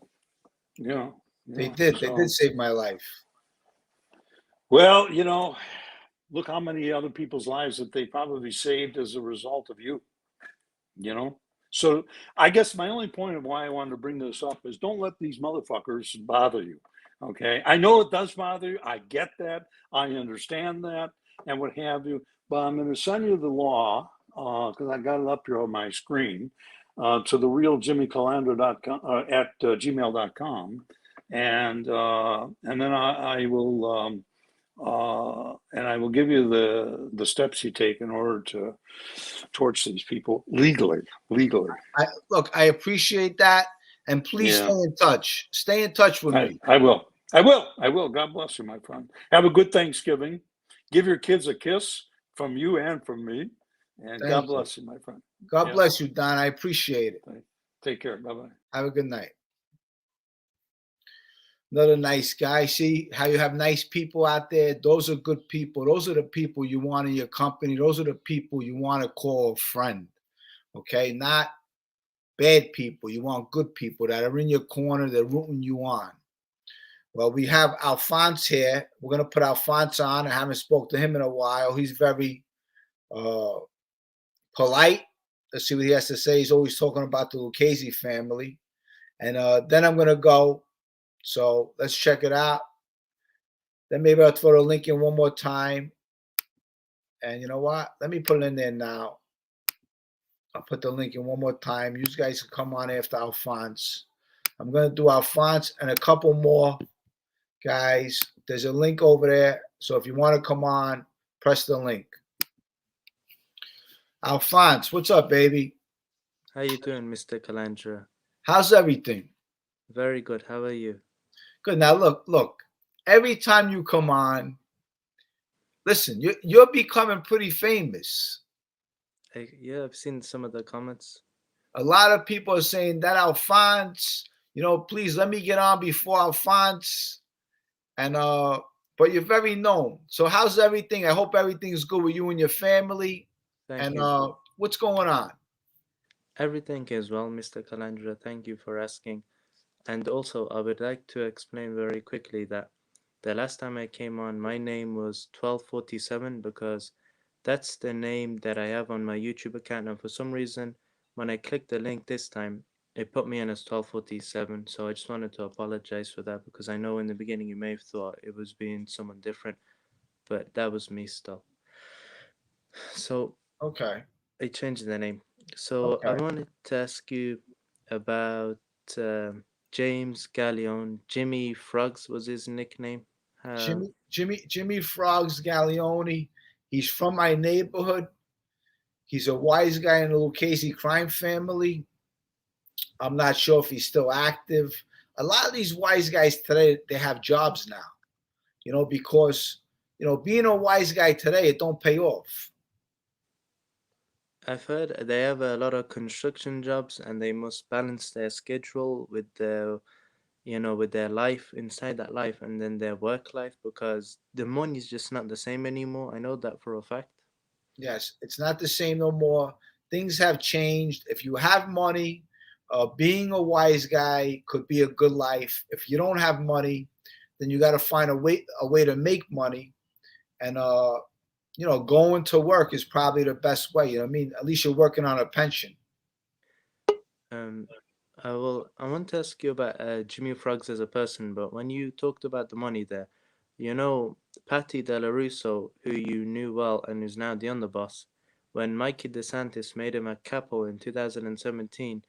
They did. They So, did save my life. well, look how many other people's lives that they probably saved as a result of you. So I guess my only point of why I wanted to bring this up is don't let these motherfuckers bother you. Okay. I know it does bother you. I get that. I understand that and what have you. But I'm going to send you the law because I got it up here on my screen to the realjimmycalandra.com at gmail.com. And then I will and I will give you the steps you take in order to torch these people legally. I appreciate that, and please stay in touch. Stay in touch with me. I will. God bless you, my friend. Have a good Thanksgiving. Give your kids a kiss from you and from me, and God bless you, my friend. God bless you, Don. I appreciate it. Take care. Bye-bye. Have a good night. Another nice guy. See how you have nice people out there? Those are good people. Those are the people you want in your company. Those are the people you want to call a friend. Okay? Not bad people. You want good people that are in your corner. They're rooting you on. Well, we have Alphonse here. We're going to put Alphonse on. I haven't spoke to him in a while. He's very polite. Let's see what he has to say. He's always talking about the Lucchese family. And then I'm going to go. So let's check it out. Then maybe I'll throw the link in one more time. And you know what? Let me put it in there now. I'll put the link in one more time. You guys can come on after Alphonse. I'm going to do Alphonse and a couple more. guys. There's a link over there. So if you want to come on, press the link. Alphonse, what's up, baby? How you doing, Mr. Calandra? How's everything? Very good. How are you? Good. Now look. Every time you come on, listen, you're becoming pretty famous. Yeah, I've seen some of the comments. A lot of people are saying that Alphonse, please let me get on before Alphonse. And but you're very known. So how's everything? I hope everything's good with you and your family. Thank you. What's going on? Everything is well, Mr. Calandra. Thank you for asking. And also, I would like to explain very quickly that the last time I came on, my name was 1247 because that's the name that I have on my YouTube account. And for some reason, when I clicked the link this time, it put me in as 1247. So I just wanted to apologize for that because I know in the beginning you may have thought it was being someone different, but that was me still. So Okay. I changed the name. So Okay. I wanted to ask you about James Galleon. Jimmy Frogs was his nickname. Jimmy Frogs Galleone. He's from my neighborhood. He's a wise guy in the Lucchese crime family. I'm not sure if he's still active. A lot of these wise guys today, they have jobs now, because, being a wise guy today, it don't pay off. I've heard they have a lot of construction jobs and they must balance their schedule with their, with their life inside that life and then their work life because the money is just not the same anymore. I know that for a fact. Yes, it's not the same no more. Things have changed. If you have money, being a wise guy could be a good life. If you don't have money, then you got to find a way to make money. And going to work is probably the best way. I mean, at least you're working on a pension. I want to ask you about Jimmy Frogs as a person, but when you talked about the money there, Patty Delarusso, who you knew well and is now the underboss, when Mikey DeSantis made him a capo in 2017,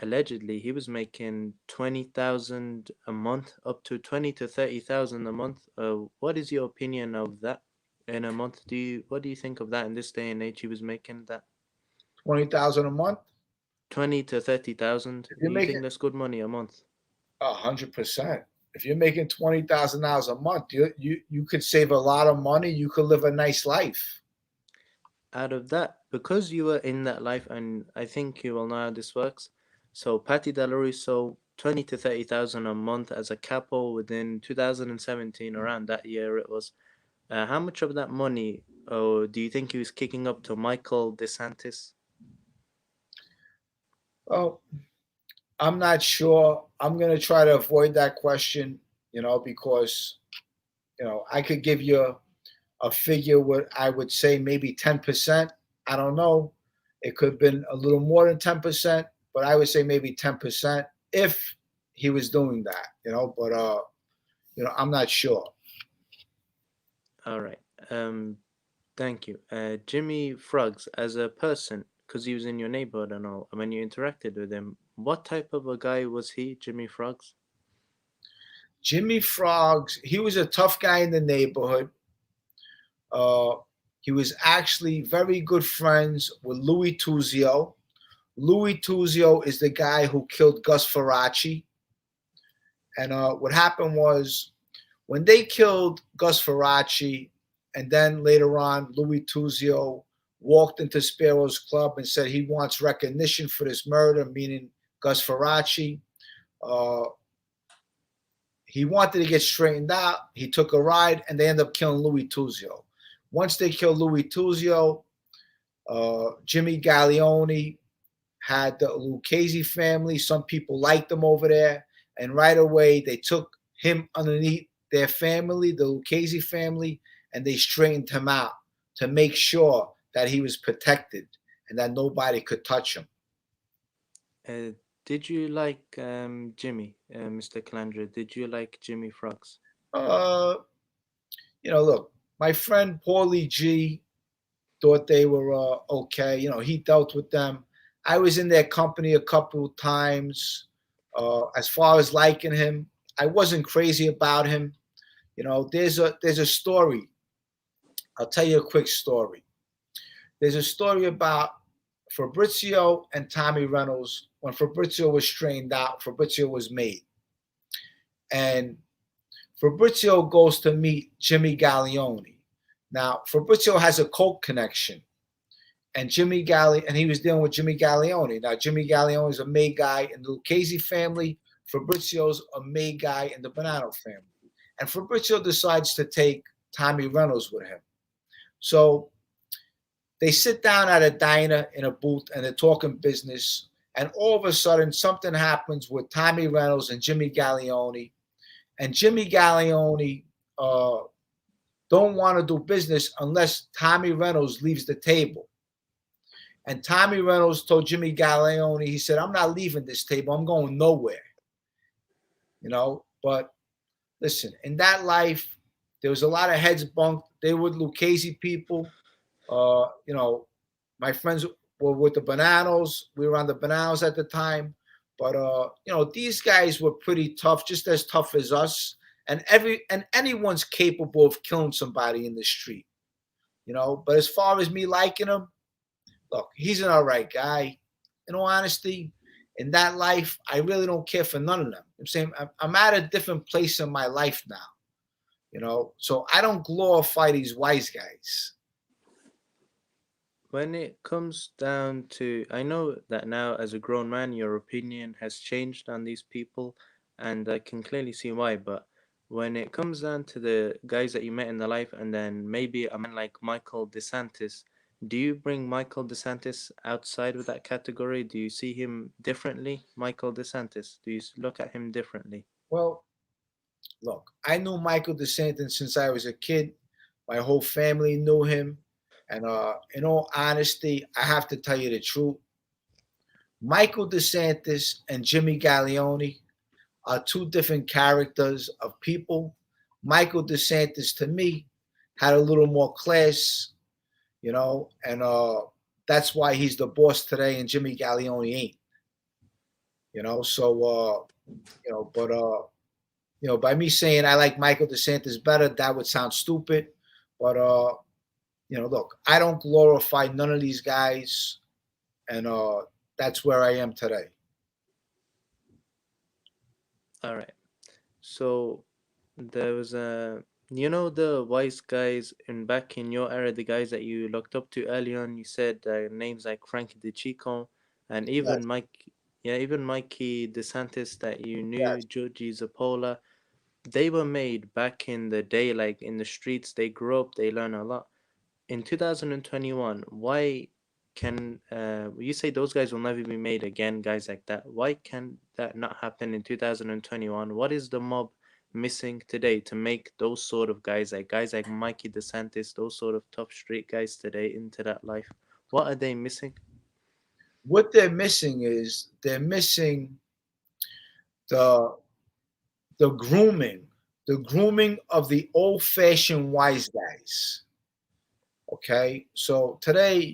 allegedly he was making 20,000 a month, up to 20 to 30,000 a month. What is your opinion of that in a month? What do you think of that in this day and age? He was making that 20,000 a month. 20 to 30,000. Do you think that's good money a month? 100%. If you're making $20,000 a month, you could save a lot of money. You could live a nice life. Out of that, because you were in that life, and I think you will know how this works. So Patty Delarusso, 20 to 30,000 a month as a capo within 2017, around that year it was. How much of that money do you think he was kicking up to Michael DeSantis? Well, I'm not sure. I'm going to try to avoid that question, because, I could give you a figure what I would say maybe 10%. I don't know. It could have been a little more than 10%, but I would say maybe 10% if he was doing that, but, I'm not sure. All right. Thank you. Jimmy Frogs, as a person, because he was in your neighborhood and all, when you interacted with him, what type of a guy was he, Jimmy Frogs? Jimmy Frogs, he was a tough guy in the neighborhood. He was actually very good friends with Louis Tuzio. Louis Tuzio is the guy who killed Gus Faraci. And what happened was when they killed Gus Faraci, and then later on, Louis Tuzio walked into Sparrow's Club and said he wants recognition for this murder, meaning Gus Faraci. He wanted to get straightened out. He took a ride, and they ended up killing Louis Tuzio. Once they killed Louis Tuzio, Jimmy Galleone had the Lucchese family. Some people liked him over there. And right away, they took him underneath their family, the Lucchese family, and they straightened him out to make sure that he was protected and that nobody could touch him. Did you like Jimmy, Mr. Calandra? Did you like Jimmy Frogs? Look, my friend Paulie G thought they were okay. He dealt with them. I was in their company a couple of times. As far as liking him, I wasn't crazy about him. There's a story. I'll tell you a quick story. There's a story about Fabrizio and Tommy Reynolds. When Fabrizio was strained out, Fabrizio was made. And Fabrizio goes to meet Jimmy Gallione. Now, Fabrizio has a Coke connection. And he was dealing with Jimmy Gallione. Now, Jimmy Gallione is a made guy in the Lucchese family. Fabrizio's a made guy in the Bonanno family. And Fabrizio decides to take Tommy Reynolds with him. So they sit down at a diner in a booth and they're talking business. And all of a sudden, something happens with Tommy Reynolds and Jimmy Gallione. And Jimmy Gallione don't want to do business unless Tommy Reynolds leaves the table. And Tommy Reynolds told Jimmy Gallione, he said, I'm not leaving this table. I'm going nowhere. But listen, in that life, there was a lot of heads bunked. They were Lucchese people. My friends were with the Bonannos. We were on the Bonannos at the time. But, these guys were pretty tough, just as tough as us. And anyone's capable of killing somebody in the street, But as far as me liking him, look, he's an all right guy. In all honesty, in that life, I really don't care for none of them. I'm saying I'm at a different place in my life now, So I don't glorify these wise guys. When it comes down to, I know that now as a grown man, your opinion has changed on these people, and I can clearly see why. But when it comes down to the guys that you met in the life, and then maybe a man like Michael DeSantis, do you bring Michael DeSantis outside of that category? Do you see him differently, Michael DeSantis? Do you look at him differently? Well, look, I knew Michael DeSantis since I was a kid. My whole family knew him. And in all honesty, I have to tell you the truth. Michael DeSantis and Jimmy Gallione are two different characters of people. Michael DeSantis, to me, had a little more class, and that's why he's the boss today, and Jimmy Gallione ain't. By me saying I like Michael DeSantis better, that would sound stupid. But look, I don't glorify none of these guys, and that's where I am today. All right. So there was the wise guys back in your era, the guys that you looked up to early on. You said names like Frankie DeChico and even Yes. even Mikey DeSantis that you knew, Yes. Georgie Zapola. They were made back in the day, like in the streets. They grew up, they learn a lot. In 2021, why can you say those guys will never be made again, guys like that? Why can that not happen in 2021? What is the mob missing today to make those sort of guys like Mikey DeSantis, those sort of tough street guys today into that life? What are they missing? What they're missing is they're missing the grooming of the old-fashioned wise guys. Okay, so today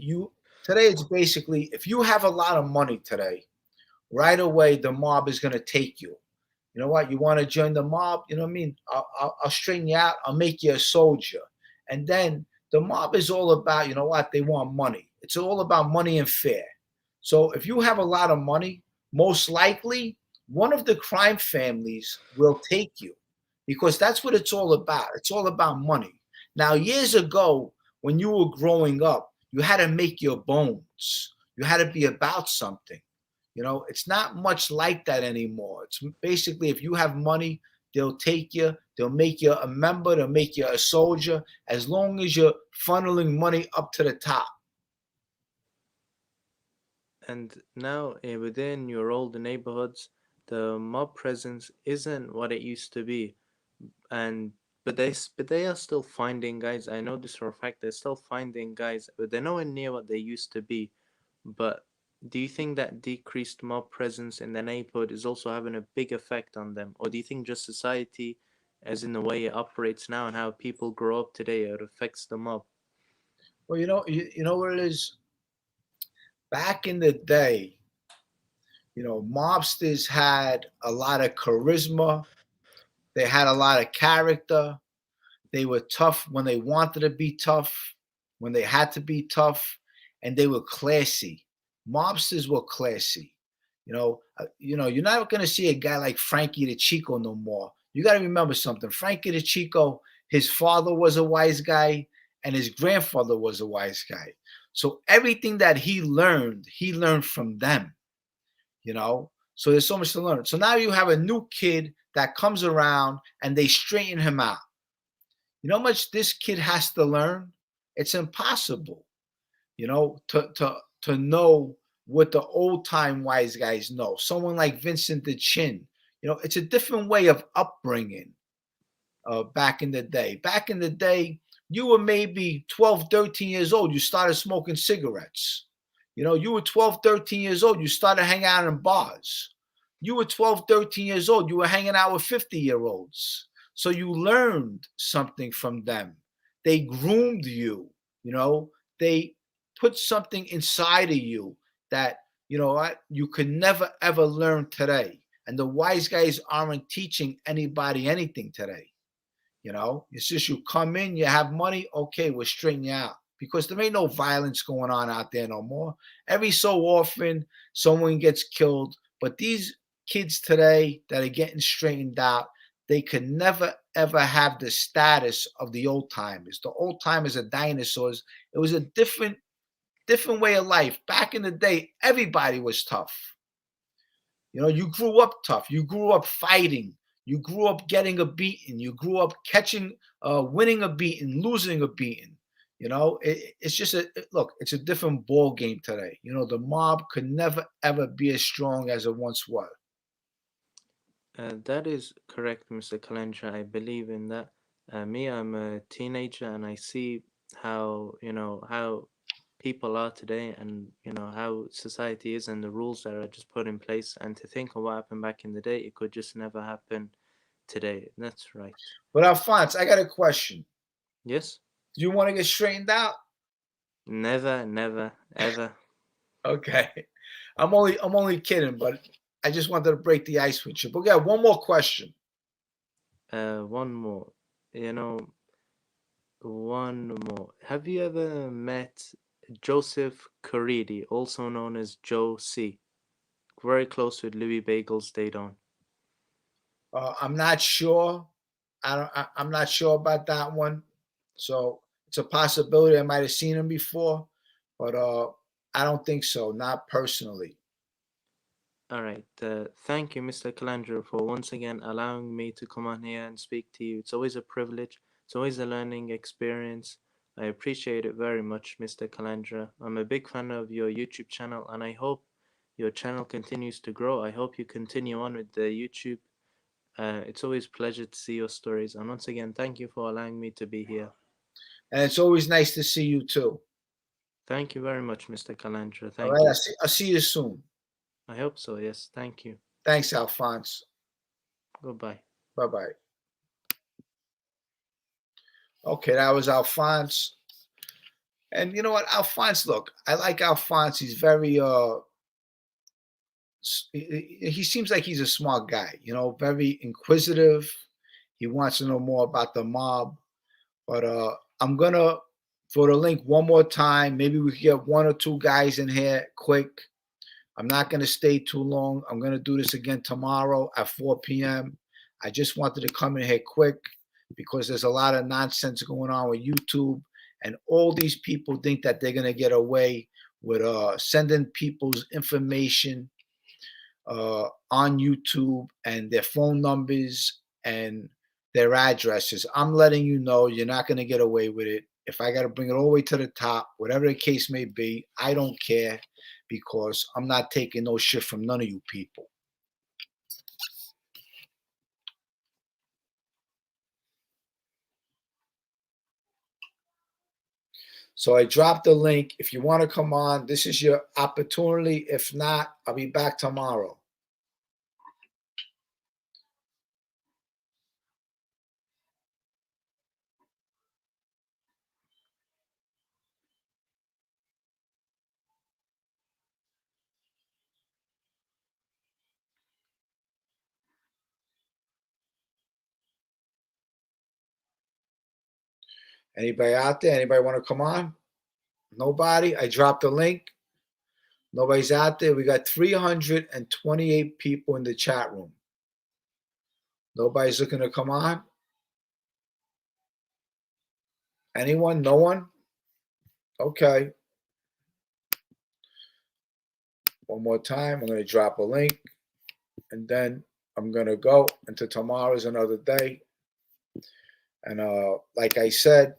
it's basically, if you have a lot of money today, right away the mob is going to take you. You know what? You want to join the mob? You know what I mean? I'll straighten you out. I'll make you a soldier. And then the mob is all about, you know what? They want money. It's all about money and fear. So if you have a lot of money, most likely one of the crime families will take you, because that's what it's all about. It's all about money. Now, years ago, when you were growing up, you had to make your bones. You had to be about something. It's not much like that anymore. It's basically, if you have money, they'll take you. They'll make you a member. They'll make you a soldier, as long as you're funneling money up to the top. And now within your older neighborhoods, the mob presence isn't what it used to be. But they are still finding guys. I know this for a fact. They're still finding guys, but they're nowhere near what they used to be. But do you think that decreased mob presence in the neighborhood is also having a big effect on them, or do you think just society, as in the way it operates now and how people grow up today, it affects the mob? Well, you know what it is. Back in the day, mobsters had a lot of charisma. They had a lot of character. They were tough when they wanted to be tough, when they had to be tough, and they were classy. Mobsters were classy. You're not going to see a guy like Frankie the Chico no more. You got to remember something. Frankie the Chico, his father was a wise guy, and his grandfather was a wise guy. So everything that he learned from them. So there's so much to learn. So now you have a new kid that comes around and they straighten him out. You know how much this kid has to learn? It's impossible, to know what the old time wise guys know. Someone like Vincent the Chin, it's a different way of upbringing. Back in the day. Back in the day, you were maybe 12, 13 years old. You started smoking cigarettes. You were 12, 13 years old. You started hanging out in bars. You were 12, 13 years old. You were hanging out with 50-year-olds. So you learned something from them. They groomed you. They put something inside of you that, you could never, ever learn today. And the wise guys aren't teaching anybody anything today. It's just you come in, you have money, okay, we'll straighten you out. Because there ain't no violence going on out there no more. Every so often, someone gets killed. But these kids today that are getting straightened out, they could never, ever have the status of the old timers. The old timers are dinosaurs. It was a different way of life. Back in the day, everybody was tough. You grew up tough. You grew up fighting. You grew up getting a beating. You grew up winning a beating, losing a beating. It's just it's a different ball game today. The mob could never, ever be as strong as it once was. That is correct, Mr. Kalendra. I believe in that. I'm a teenager, and I see how how people are today, and how society is, and the rules that are just put in place. And to think of what happened back in the day, it could just never happen today. That's right. But Alphonse, I got a question. Yes. Do you want to get straightened out? Never, never, ever. Okay. I'm only kidding, but I just wanted to break the ice with you. But we got one more question. One more. One more. Have you ever met Joseph Caridi, also known as Joe C? Very close with Louis Bagels Day Dawn. I'm not sure. I'm not sure about that one. So it's a possibility I might have seen him before, but I don't think so. Not personally. All right. Thank you, Mr. Calandra, for once again allowing me to come on here and speak to you. It's always a privilege. It's always a learning experience. I appreciate it very much, Mr. Calandra. I'm a big fan of your YouTube channel, and I hope your channel continues to grow. I hope you continue on with the YouTube. It's always a pleasure to see your stories. And once again, thank you for allowing me to be here. And it's always nice to see you too. Thank you very much, Mr. Calandra. All right, I'll see you soon. I hope so, yes. Thank you. Thanks, Alphonse. Goodbye. Bye-bye. Okay, that was Alphonse. And you know what, Alphonse, look, I like Alphonse. He's very he seems like he's a smart guy, very inquisitive. He wants to know more about the mob. But I'm gonna for the link one more time. Maybe we can get one or two guys in here quick. I'm not gonna stay too long. I'm gonna do this again tomorrow at 4 p.m. I just wanted to come in here quick because there's a lot of nonsense going on with YouTube, and all these people think that they're gonna get away with sending people's information on YouTube and their phone numbers and their addresses. I'm letting you know you're not going to get away with it. If I got to bring it all the way to the top, whatever the case may be, I don't care because I'm not taking no shit from none of you people. So I dropped the link. If you want to come on, this is your opportunity. If not, I'll be back tomorrow. Anybody out there? Anybody want to come on? Nobody? I dropped the link. Nobody's out there. We got 328 people in the chat room. Nobody's looking to come on? Anyone? No one? Okay. One more time. I'm going to drop a link. And then I'm going to go into tomorrow's another day. And like I said,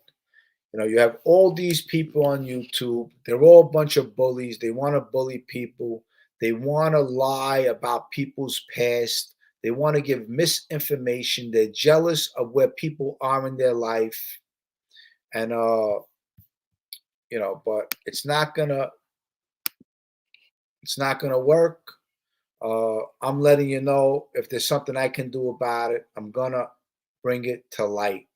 you know, you have all these people on YouTube. They're all a bunch of bullies. They want to bully people. They want to lie about people's past. They want to give misinformation. They're jealous of where people are in their life. And, you know, but it's not gonna work. I'm letting you know if there's something I can do about it, I'm gonna bring it to light.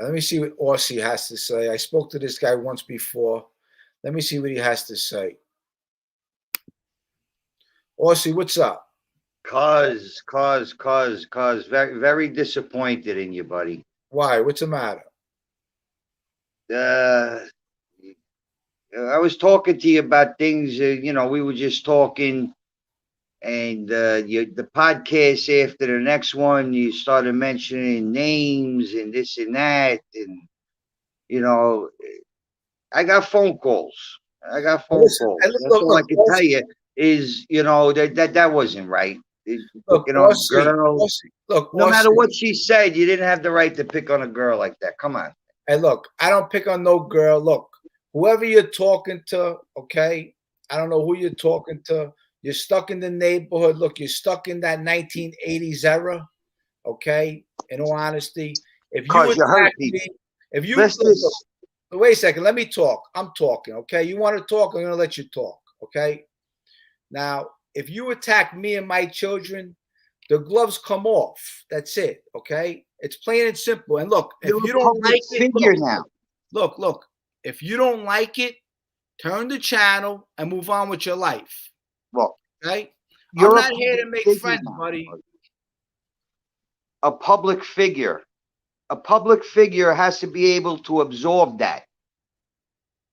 Let me see what Aussie has to say. I spoke to this guy once before. Let me see what he has to say. Aussie, what's up? Cause, very, very disappointed in you, buddy. Why? What's the matter? I was talking to you about things, you know, we were just talking, and the podcast after the next one, you started mentioning names and this and that, and, you know, I got phone calls. That's all I can tell you is, you know, that wasn't right. Picking on a girl. No matter what she said, you didn't have the right to pick on a girl like that. Come on. Hey, look, I don't pick on no girl. Look, whoever you're talking to, okay? I don't know who you're talking to. You're stuck in the neighborhood. Look, you're stuck in that 1980s era, okay? In all honesty, if you attack me, if you wait a second, let me talk. I'm talking, okay? You want to talk? I'm going to let you talk, okay? Now, if you attack me and my children, the gloves come off. That's it, okay? It's plain and simple. And look, if you don't like it, look, if you don't like it, turn the channel and move on with your life. Well, okay? I'm not here to make friends, buddy. A public figure has to be able to absorb that.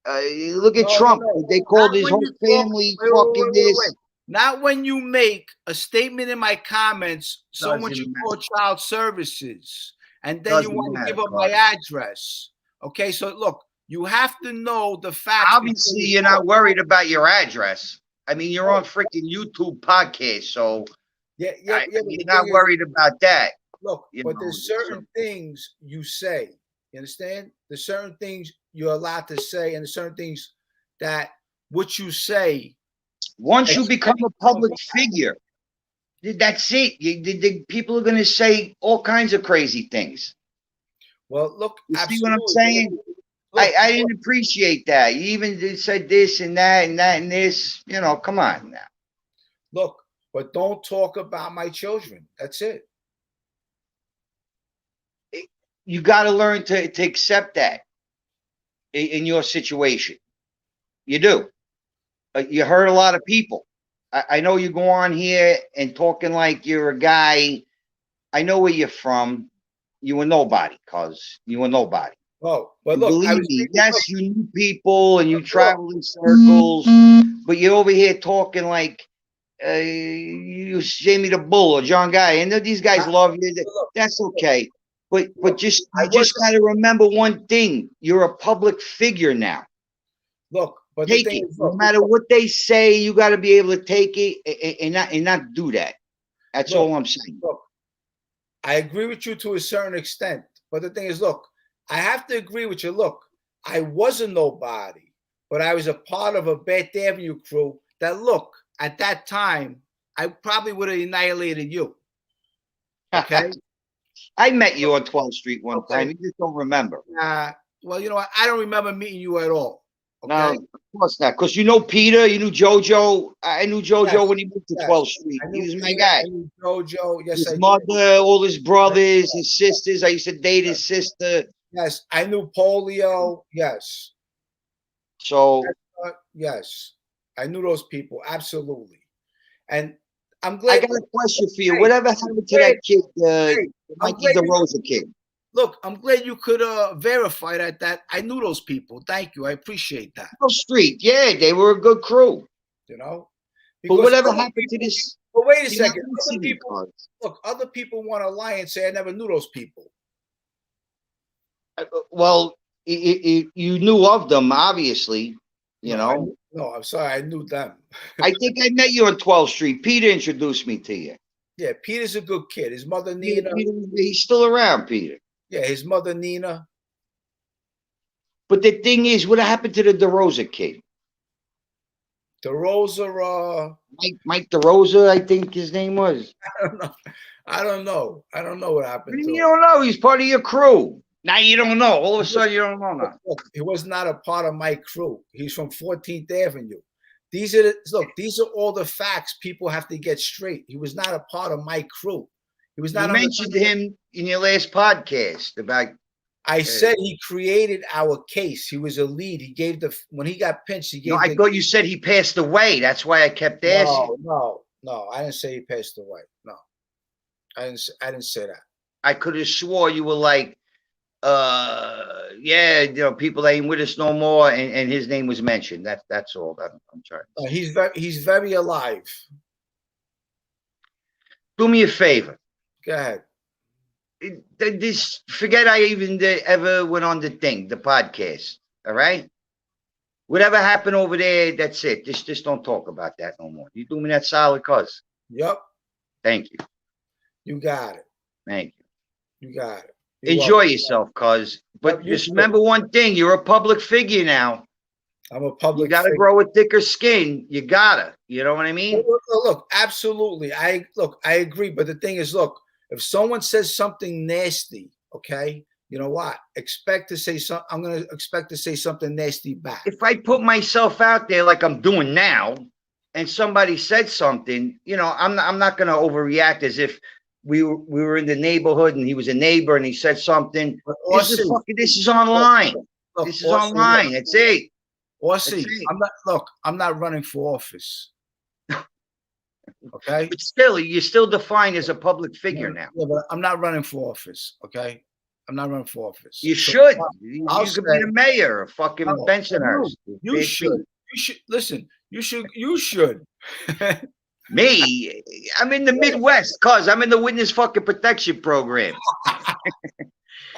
Look at Trump. They called his whole family fucking this. Not when you make a statement in my comments, someone should call child services, and then you want to give up my address. Okay, so look, you have to know the facts. Obviously, you're not worried about your address. I mean, you're on freaking YouTube podcast, so yeah, you're not worried about that. Look, but there's certain things you say. You understand? There's certain things you're allowed to say, and there's certain things that what you say. Once you become a public figure, that's it. People are going to say all kinds of crazy things. Well, look, you see what I'm saying? Look, I didn't appreciate that. You even said this and that and that and this. You know, come on now. Look, but don't talk about my children. That's it. You got to learn to accept that in your situation. You do. You hurt a lot of people. I know you go on here and talking like you're a guy. I know where you're from. You were nobody, cuz you were nobody. Oh, but look, believe me, yes, you knew people and you traveled in circles, but you're over here talking like you Jamie the Bull or John Gotti. And these guys love you. That's okay. But just got to remember one thing. You're a public figure now. Look, but take it. No matter what they say, you got to be able to take it and not do that. That's all I'm saying. Look, I agree with you to a certain extent. But the thing is, look, I have to agree with you. Look, I was a nobody, but I was a part of a Bath Avenue crew that, look, at that time, I probably would have annihilated you. Okay? I met you on 12th Street one time. You just don't remember. Well, you know what? I don't remember meeting you at all. Okay? No, of course not. Because you know Peter, you knew JoJo. I knew JoJo when he moved to 12th Street. He was my guy. I knew JoJo. Yes, his mother, all his brothers, his sisters. I used to date his sister. Yes, I knew polio. Yes. So Yes, I knew those people absolutely, and I'm I glad. got a question for you. Hey, Whatever happened to that kid, hey, I'm Mikey glad the you, Rosa kid? look. I'm glad you could verify that. That I knew those people. Thank you. I appreciate that. Wall Street, yeah, they were a good crew. You know, But because whatever other happened to people. this? But wait a You know, I second. didn't see Other these people. cards. Look, other people want to lie and say I never knew those people. Well, you knew of them, obviously. You know, No, I'm sorry. I knew them. I think I met you on 12th Street. Peter introduced me to you. Yeah, Peter's a good kid. His mother Yeah, Nina. he's still around, Peter. Yeah, his mother Nina. But the thing is, what happened to the DeRosa kid? DeRosa. Mike DeRosa, I think his name was. I don't know. I don't know what happened to You him. don't know. He's part of your crew. Now you don't know. All of a sudden, you don't know now. Look, he was not a part of my crew. He's from 14th Avenue. These are all the facts people have to get straight. He was not a part of my crew. He was not. You mentioned him in your last podcast about. I said he created our case. He was a lead. He gave when he got pinched. He gave. No, I thought you said he passed away. That's why I kept asking. No. I didn't say he passed away. No, I didn't say that. I could have swore you were like, yeah, you know, people that ain't with us no more, and his name was mentioned. That's all that I'm trying to say. He's very alive. Do me a favor. Go ahead. Forget I even ever went on the podcast. All right. Whatever happened over there, that's it. Just don't talk about that no more. You do me that solid, cuz. Yep. Thank you. You got it. Thank you. You got it. Enjoy yourself, cuz. But just remember one thing: you're a public figure now. I'm a public. You gotta grow a thicker skin. You gotta. You know what I mean? Look, absolutely. I agree. But the thing is, look, if someone says something nasty, okay, you know what? Expect to say something. I'm gonna expect to say something nasty back. If I put myself out there like I'm doing now, and somebody said something, you know, I'm not gonna overreact as if we were in the neighborhood and he was a neighbor and he said something. This is online. Look, this is online. That's it. Aussie, I'm not running for office. Okay. But still, you're still defined as a public figure now. Yeah, but I'm not running for office. Okay. I'm not running for office. You should. You could be the mayor of fucking Bensonhurst. You should. You should listen. You should. Me? I'm in the Midwest, cuz I'm in the witness fucking protection program.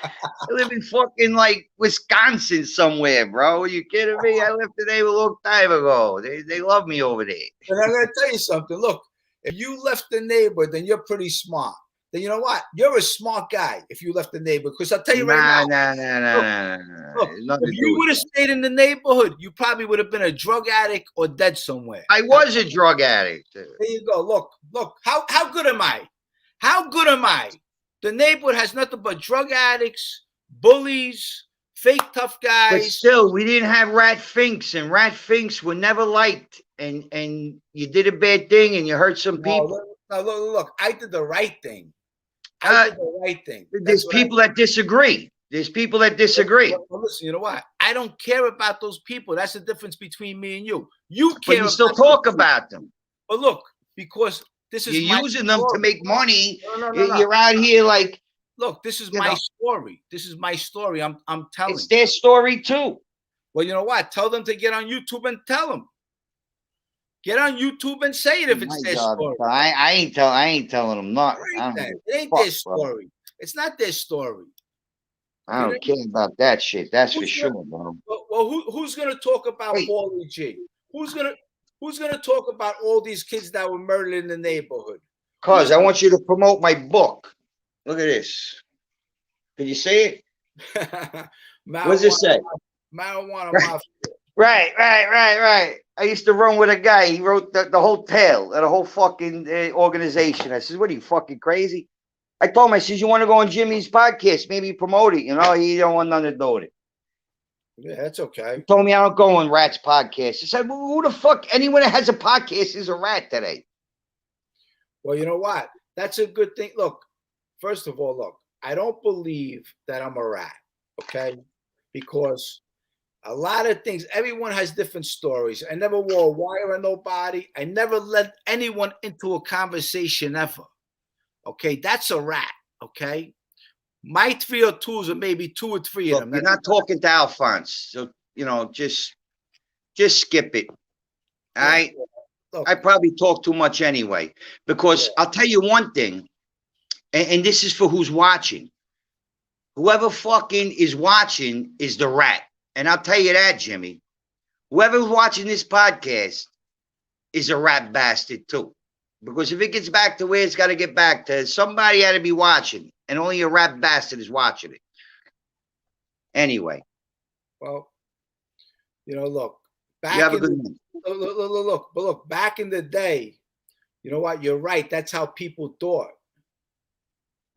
I live in fucking like Wisconsin somewhere, bro. Are you kidding me? I left the name a long time ago. They love me over there. And I'm gonna tell you something. Look, if you left the neighborhood, then you're pretty smart. Then you know what? You're a smart guy if you left the neighborhood. Because I'll tell you right now. Look, if you would have stayed in the neighborhood, you probably would have been a drug addict or dead somewhere. I was a drug addict. There you go. Look. How good am I? How good am I? The neighborhood has nothing but drug addicts, bullies, fake tough guys. But still, we didn't have rat finks, and rat finks were never liked. And you did a bad thing, and you hurt some people. No, look. I did the right thing. I did the right thing. There's people that disagree. There's people that disagree. Well, listen, you know what? I don't care about those people. That's the difference between me and you. You care. But you still talk about them. But look, because this is you're using them to make money. No. You're out here like. Look, this is my story. This is my story. I'm telling. It's their story too. Well, you know what? Tell them to get on YouTube and tell them. Get on YouTube and say it if it's their story. I ain't telling them not. It ain't their story. It's not their story. I don't care about that shit. That's for sure, bro. Well, who's gonna talk about Paulie G? Who's gonna talk about all these kids that were murdered in the neighborhood? Cuz I want you to promote my book. Look at this. Can you see it? What does it say? Marijuana Mafia. Right. I used to run with a guy. He wrote the whole tale of the whole fucking organization. I says, what are you, fucking crazy? I told him, I says, you want to go on Jimmy's podcast? Maybe promote it. You know, he don't want nothing to do with it. Yeah, that's okay. He told me I don't go on Rat's podcast. I said, well, who the fuck? Anyone that has a podcast is a rat today. Well, you know what? That's a good thing. Look, first of all, I don't believe that I'm a rat. okay? Because a lot of things, everyone has different stories. I never wore a wire on nobody. I never let anyone into a conversation ever. Okay, that's a rat. Okay, my 302s are maybe 2 or 3 of Look, them. you're That's not talking to Alphonse, so just skip it. All yeah, right. look, I probably talk too much anyway, because I'll tell you one thing, and this is for who's watching. Whoever fucking is watching is the rat. And I'll tell you that, Jimmy. Whoever's watching this podcast is a rat bastard too. Because if it gets back to where it's got to get back to, somebody had to be watching, and only a rat bastard is watching it. Anyway, well, look, you have back a in good the, one. look, back in the day, you know what? You're right. That's how people thought.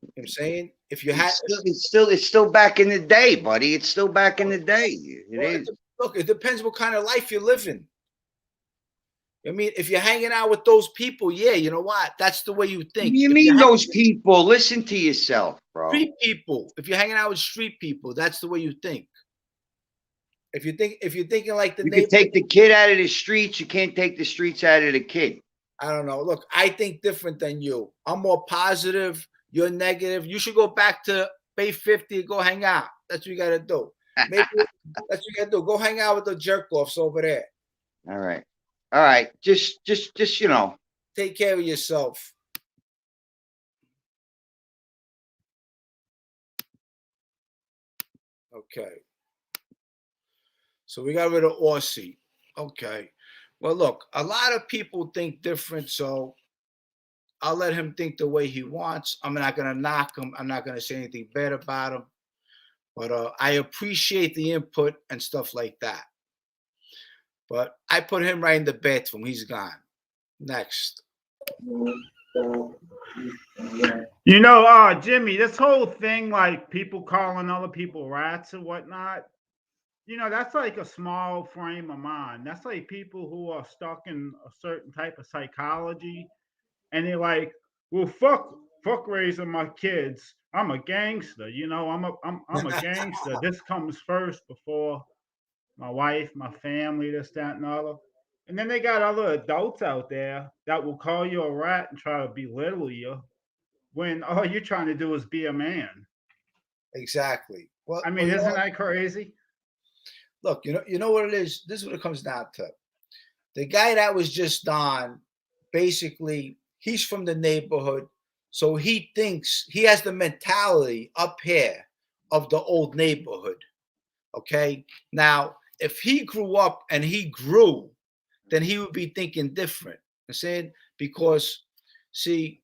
You know what I'm saying? If you had, It's still back in the day, buddy. It's still back in the day. It well, is. look, it depends what kind of life you're living. I mean, if you're hanging out with those people, yeah, you know what? That's the way you What think. do you If mean you're those people? Listen to yourself, bro. street people, if you're hanging out with street people, that's the way you think. If you're thinking like the You neighbor, can take the kid out of the streets. You can't take the streets out of the kid. I don't know. Look, I think different than you. I'm more positive. You're negative. You should go back to Bay 50 and go hang out. That's what you got to do. Maybe that's what you got to do. Go hang out with the jerk offs over there. All right. Just Take care of yourself. Okay. So we got rid of Aussie. Okay. Well, look, a lot of people think different, so I'll let him think the way he wants. I'm not going to knock him. I'm not going to say anything bad about him. But I appreciate the input and stuff like that. But I put him right in the bathroom. He's gone. Next. Jimmy, this whole thing, like people calling other people rats and whatnot, that's like a small frame of mind. That's like people who are stuck in a certain type of psychology, and they're like, well, fuck raising my kids. I'm a gangster, I'm a gangster. This comes first before my wife, my family, this, that, and the other. And then they got other adults out there that will call you a rat and try to belittle you when all you're trying to do is be a man. Exactly. Well, I mean, isn't that crazy? Look, you know what it is? This is what it comes down to. The guy that was just on, basically, he's from the neighborhood. So he thinks he has the mentality up here of the old neighborhood. Okay. Now, if he grew up and he grew, then he would be thinking different. I'm saying, because, see,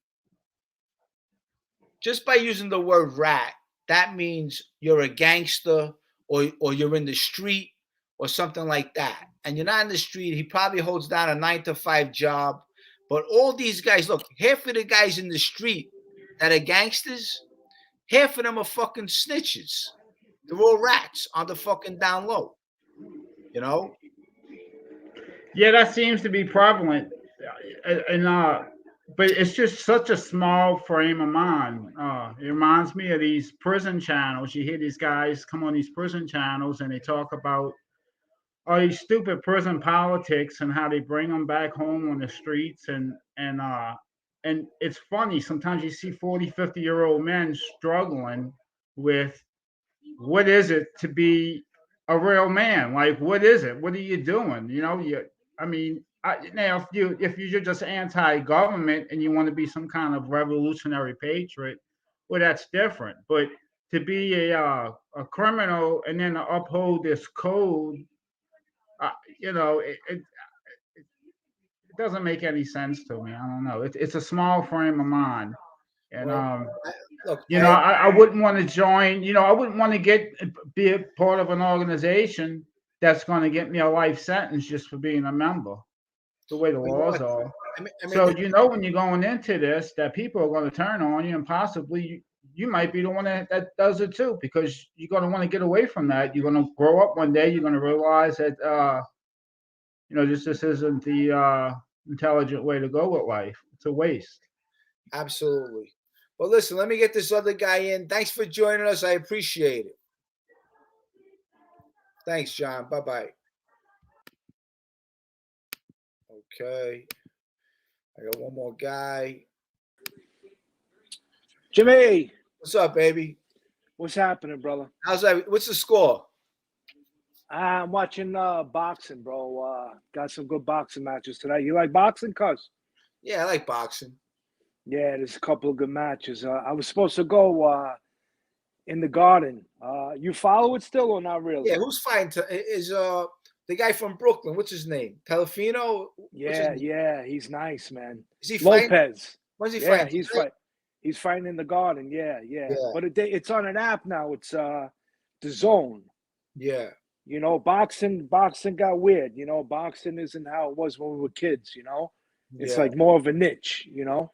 just by using the word rat, that means you're a gangster or you're in the street or something like that. And you're not in the street. He probably holds down a 9-to-5 job. But all these guys, look, half of the guys in the street that are gangsters, half of them are fucking snitches. They're all rats on the fucking down low. Yeah, that seems to be prevalent. But it's just such a small frame of mind. It reminds me of these prison channels. You hear these guys come on these prison channels and they talk about all these stupid prison politics and how they bring them back home on the streets. And it's funny. Sometimes you see 40, 50-year-old men struggling with what is it to be a real man? Like, what is it? What are you doing? Now if you're just anti-government and you want to be some kind of revolutionary patriot, well, that's different. But to be a criminal and then to uphold this code, it doesn't make any sense to me. I don't know. It's a small frame of mind, and look, I wouldn't want to join. I wouldn't want to be a part of an organization that's going to get me a life sentence just for being a member. The way the laws are. So when you're going into this, that people are going to turn on you, and possibly you might be the one that does it too, because you're going to want to get away from that. You're going to grow up one day. You're going to realize that this isn't the intelligent way to go with life. It's a waste. Absolutely. Well, listen, let me get this other guy in. Thanks for joining us. I appreciate it. Thanks, John. Bye-bye. Okay. I got one more guy. Jimmy, What's up, baby? what's happening, brother? What's the score? I'm watching boxing, bro. Got some good boxing matches tonight. You like boxing, cuz? Yeah, I like boxing. Yeah, there's a couple of good matches. I was supposed to go in the Garden. You follow it still or not really? Yeah, who's fighting? Is the guy from Brooklyn? What's his name? Telefino? Yeah, he's nice, man. Is he fighting? Lopez. When's he Yeah, fighting? he's fighting in the Garden. Yeah. Yeah. But it's on an app now. It's the Zone. Yeah. You know, boxing got weird. You know, boxing isn't how it was when we were kids. You know, it's Yeah. like more of a niche. You know,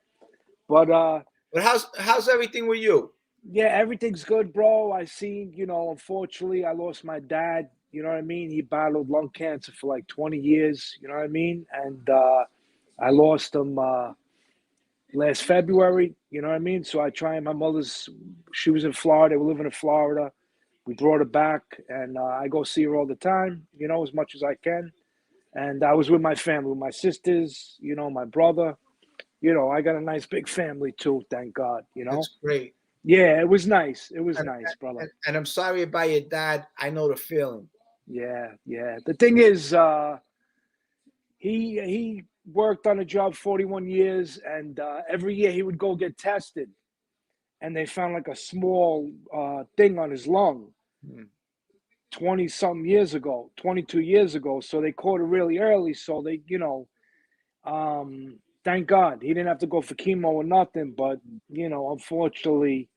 but how's everything with you? yeah, everything's good, bro. I seen, you know, unfortunately, I lost my dad. You know what I mean? He battled lung cancer for like 20 years. You know what I mean? And I lost him last February. You know what I mean? So I try. My mother's, she was in Florida. We're living in Florida. We brought her back, and I go see her all the time. You know, as much as I can. And I was with my family, with my sisters. You know, my brother. You know, I got a nice big family too. Thank God. You know. That's great. Yeah, it was nice. It was nice, brother. And I'm sorry about your dad. I know the feeling. Yeah. The thing is, he worked on a job 41 years, and every year he would go get tested, and they found like a small thing on his lung. 20-something years ago, 22 years ago. So they caught it really early. So they, you know, thank God he didn't have to go for chemo or nothing. But, you know, unfortunately,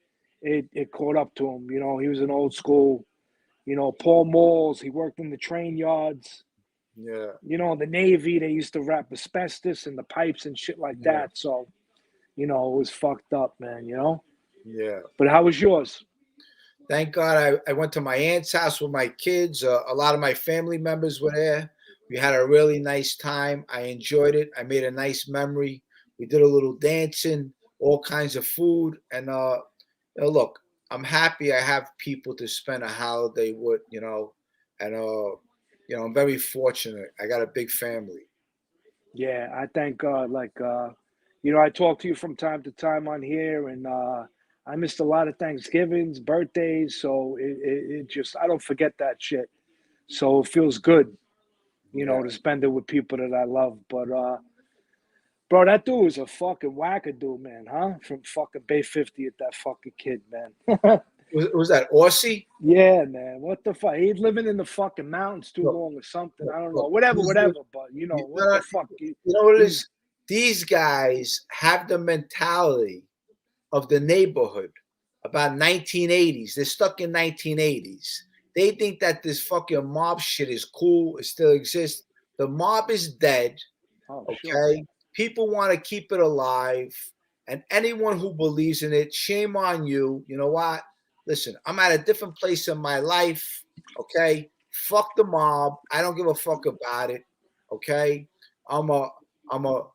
it caught up to him. You know, he was an old school, you know, Paul Malls. He worked in the train yards. Yeah. You know, in the Navy, they used to wrap asbestos in the pipes and shit like that. So, you know, it was fucked up, man, you know? Yeah. But how was yours? Thank God I went to my aunt's house with my kids. A lot of my family members were there. We had a really nice time. I enjoyed it. I made a nice memory. We did a little dancing, all kinds of food. And look, I'm happy I have people to spend a holiday with, you know, and you know, I'm very fortunate. I got a big family. Yeah, I thank God. Like, you know, I talk to you from time to time on here, and I missed a lot of Thanksgivings, birthdays, so it just, I don't forget that shit. So it feels good, you know, to spend it with people that I love. But, bro, that dude was a fucking wackadoo, man, huh? From fucking Bay 50 at that fucking kid, man. Was that Aussie? Yeah, man. What the fuck? He's living in the fucking mountains too long or something. I don't know. Whatever. But, you know, what the fuck? You know what it is? These guys have the mentality of the neighborhood about 1980s. They're stuck in 1980s. They think that this fucking mob shit is cool. It still exists. The mob is dead. Okay. Sure. People want to keep it alive. And anyone who believes in it, shame on you. You know what? Listen, I'm at a different place in my life. Okay. Fuck the mob. I don't give a fuck about it. Okay. I'm a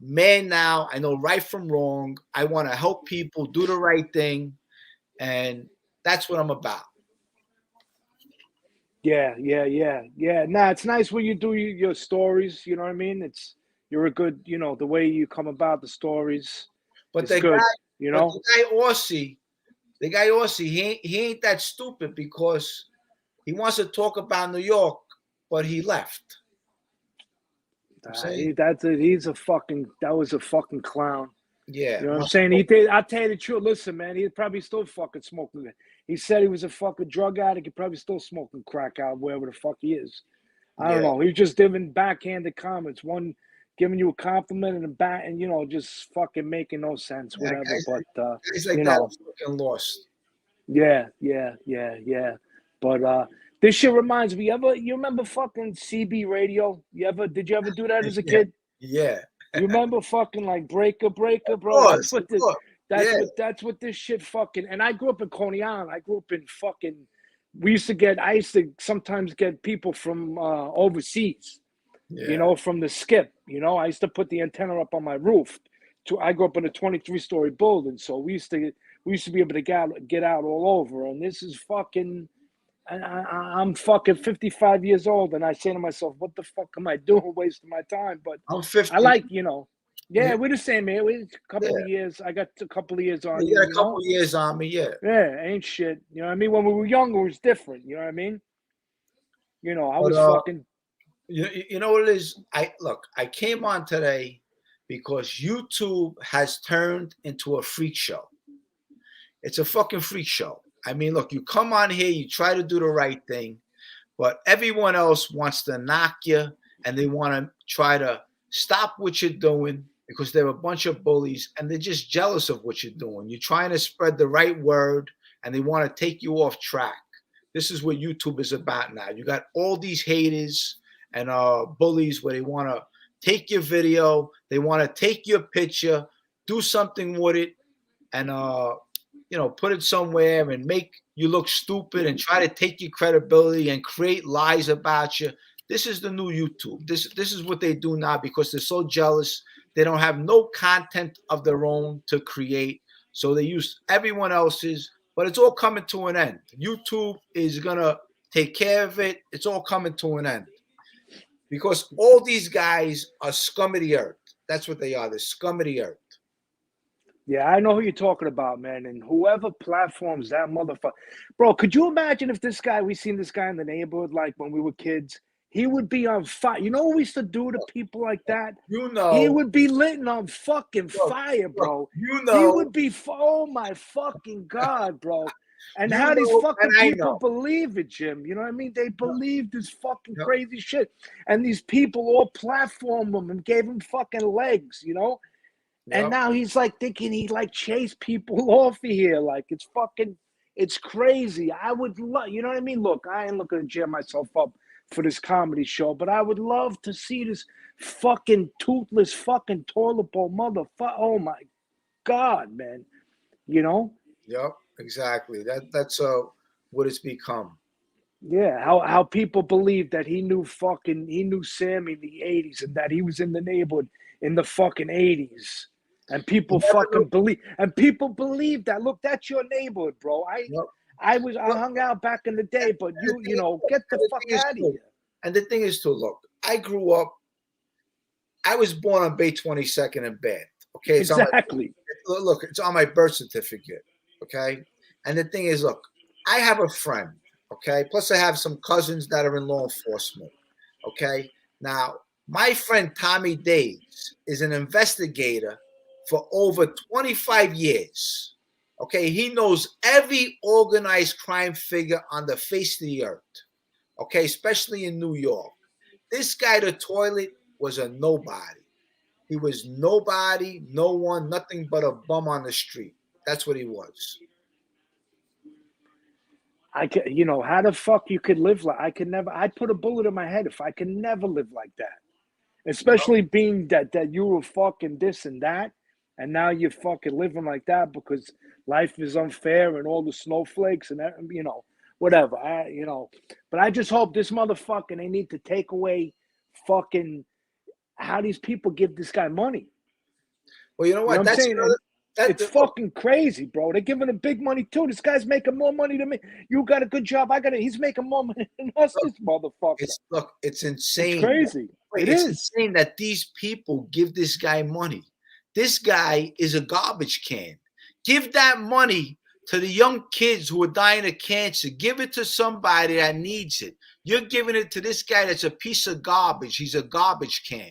man now. I know right from wrong. I want to help people do the right thing. And that's what I'm about. Yeah. Nah, it's nice when you do your stories. You know what I mean? You're a good, you know, the way you come about the stories. But the guy, you know, the guy Aussie, he ain't that stupid because he wants to talk about New York, but he left. That was a fucking clown. Yeah. You know what I'm saying? He did. I'll tell you the truth. Listen, man, he's probably still fucking smoking it. He said he was a fucking drug addict. He probably still smoking crack out wherever the fuck he is. I don't know. He was just giving backhanded comments. One giving you a compliment and you know, just fucking making no sense, whatever. But he's like you that know, fucking lost. Yeah. But this shit reminds me. You remember fucking CB radio? Did you ever do that as a kid? Yeah. You remember fucking like breaker, bro? That's what this shit fucking. And I grew up in Coney Island. I grew up in fucking. I used to sometimes get people from overseas. Yeah. You know, from the skip. You know, I used to put the antenna up on my roof. I grew up in a 23-story building, so we used to be able to get out all over. And this is fucking And I'm fucking 55 years old, and I say to myself, "What the fuck am I doing, wasting my time?" But I'm 50. I like, yeah, Yeah. we're the same, man. We a couple Yeah. of years. I got a couple of years on You got a you couple know. years on me, yeah. Yeah, ain't shit. You know what I mean? When we were younger, it was different. You know what I mean? You know, I But, was fucking. you know what it is? I came on today because YouTube has turned into a freak show. It's a fucking freak show. I mean, look, you come on here, you try to do the right thing, but everyone else wants to knock you and they want to try to stop what you're doing because they're a bunch of bullies and they're just jealous of what you're doing. You're trying to spread the right word and they want to take you off track. This is what YouTube is about now. You got all these haters and bullies where they want to take your video, they want to take your picture, do something with it, and put it somewhere and make you look stupid and try to take your credibility and create lies about you. This is the new YouTube. This is what they do now because they're so jealous. They don't have no content of their own to create, so they use everyone else's. But it's all coming to an end. YouTube is gonna take care of it. It's all coming to an end because all these guys are scum of the earth. That's what they are. They're scum of the earth. Yeah, I know who you're talking about, man. And whoever platforms that motherfucker, bro, could you imagine if we seen this guy in the neighborhood like when we were kids? He would be on fire. You know what we used to do to people like that? He would be lit on fucking fire, bro. He would be, oh my fucking God, bro. And how these fucking people believe it, Jim. You know what I mean? They believe this fucking crazy shit. And these people all platformed him and gave him fucking legs, you know? And now he's like thinking he like chase people off of here. Like it's crazy. I would love, you know what I mean? Look, I ain't looking to jam myself up for this comedy show, but I would love to see this fucking toothless fucking toilet bowl motherfucker. Oh my God, man. You know? Yep, exactly. That's what it's become. Yeah, how people believe that he knew Sammy in the 80s and that he was in the neighborhood in the fucking 80s. And people fucking believe that. Look, that's your neighborhood, bro. I hung out back in the day, but get the fuck out of here. And the thing is too, look, I was born on Bay 22nd in Bath. Okay, exactly. Look, it's on my birth certificate. Okay, and the thing is, look, I have a friend. Okay, plus I have some cousins that are in law enforcement. Okay, now my friend Tommy Days is an investigator for over 25 years. Okay, he knows every organized crime figure on the face of the earth. Okay, especially in New York. This guy, the toilet, was a nobody. He was nobody, no one, nothing but a bum on the street. That's what he was. How the fuck you could live like I'd put a bullet in my head if I could never live like that. Especially being that you were fucking this and that, and now you're fucking living like that because life is unfair and all the snowflakes and that, whatever. But I just hope this motherfucker, they need to take away fucking how these people give this guy money. Well, you know what? I'm saying? It's fucking crazy, bro. They're giving him big money too. This guy's making more money than me. You got a good job. He's making more money than us, this motherfucker. It's insane. It's crazy. It's insane that these people give this guy money. This guy is a garbage can. Give that money to the young kids who are dying of cancer. Give it to somebody that needs it. You're giving it to this guy that's a piece of garbage. He's a garbage can.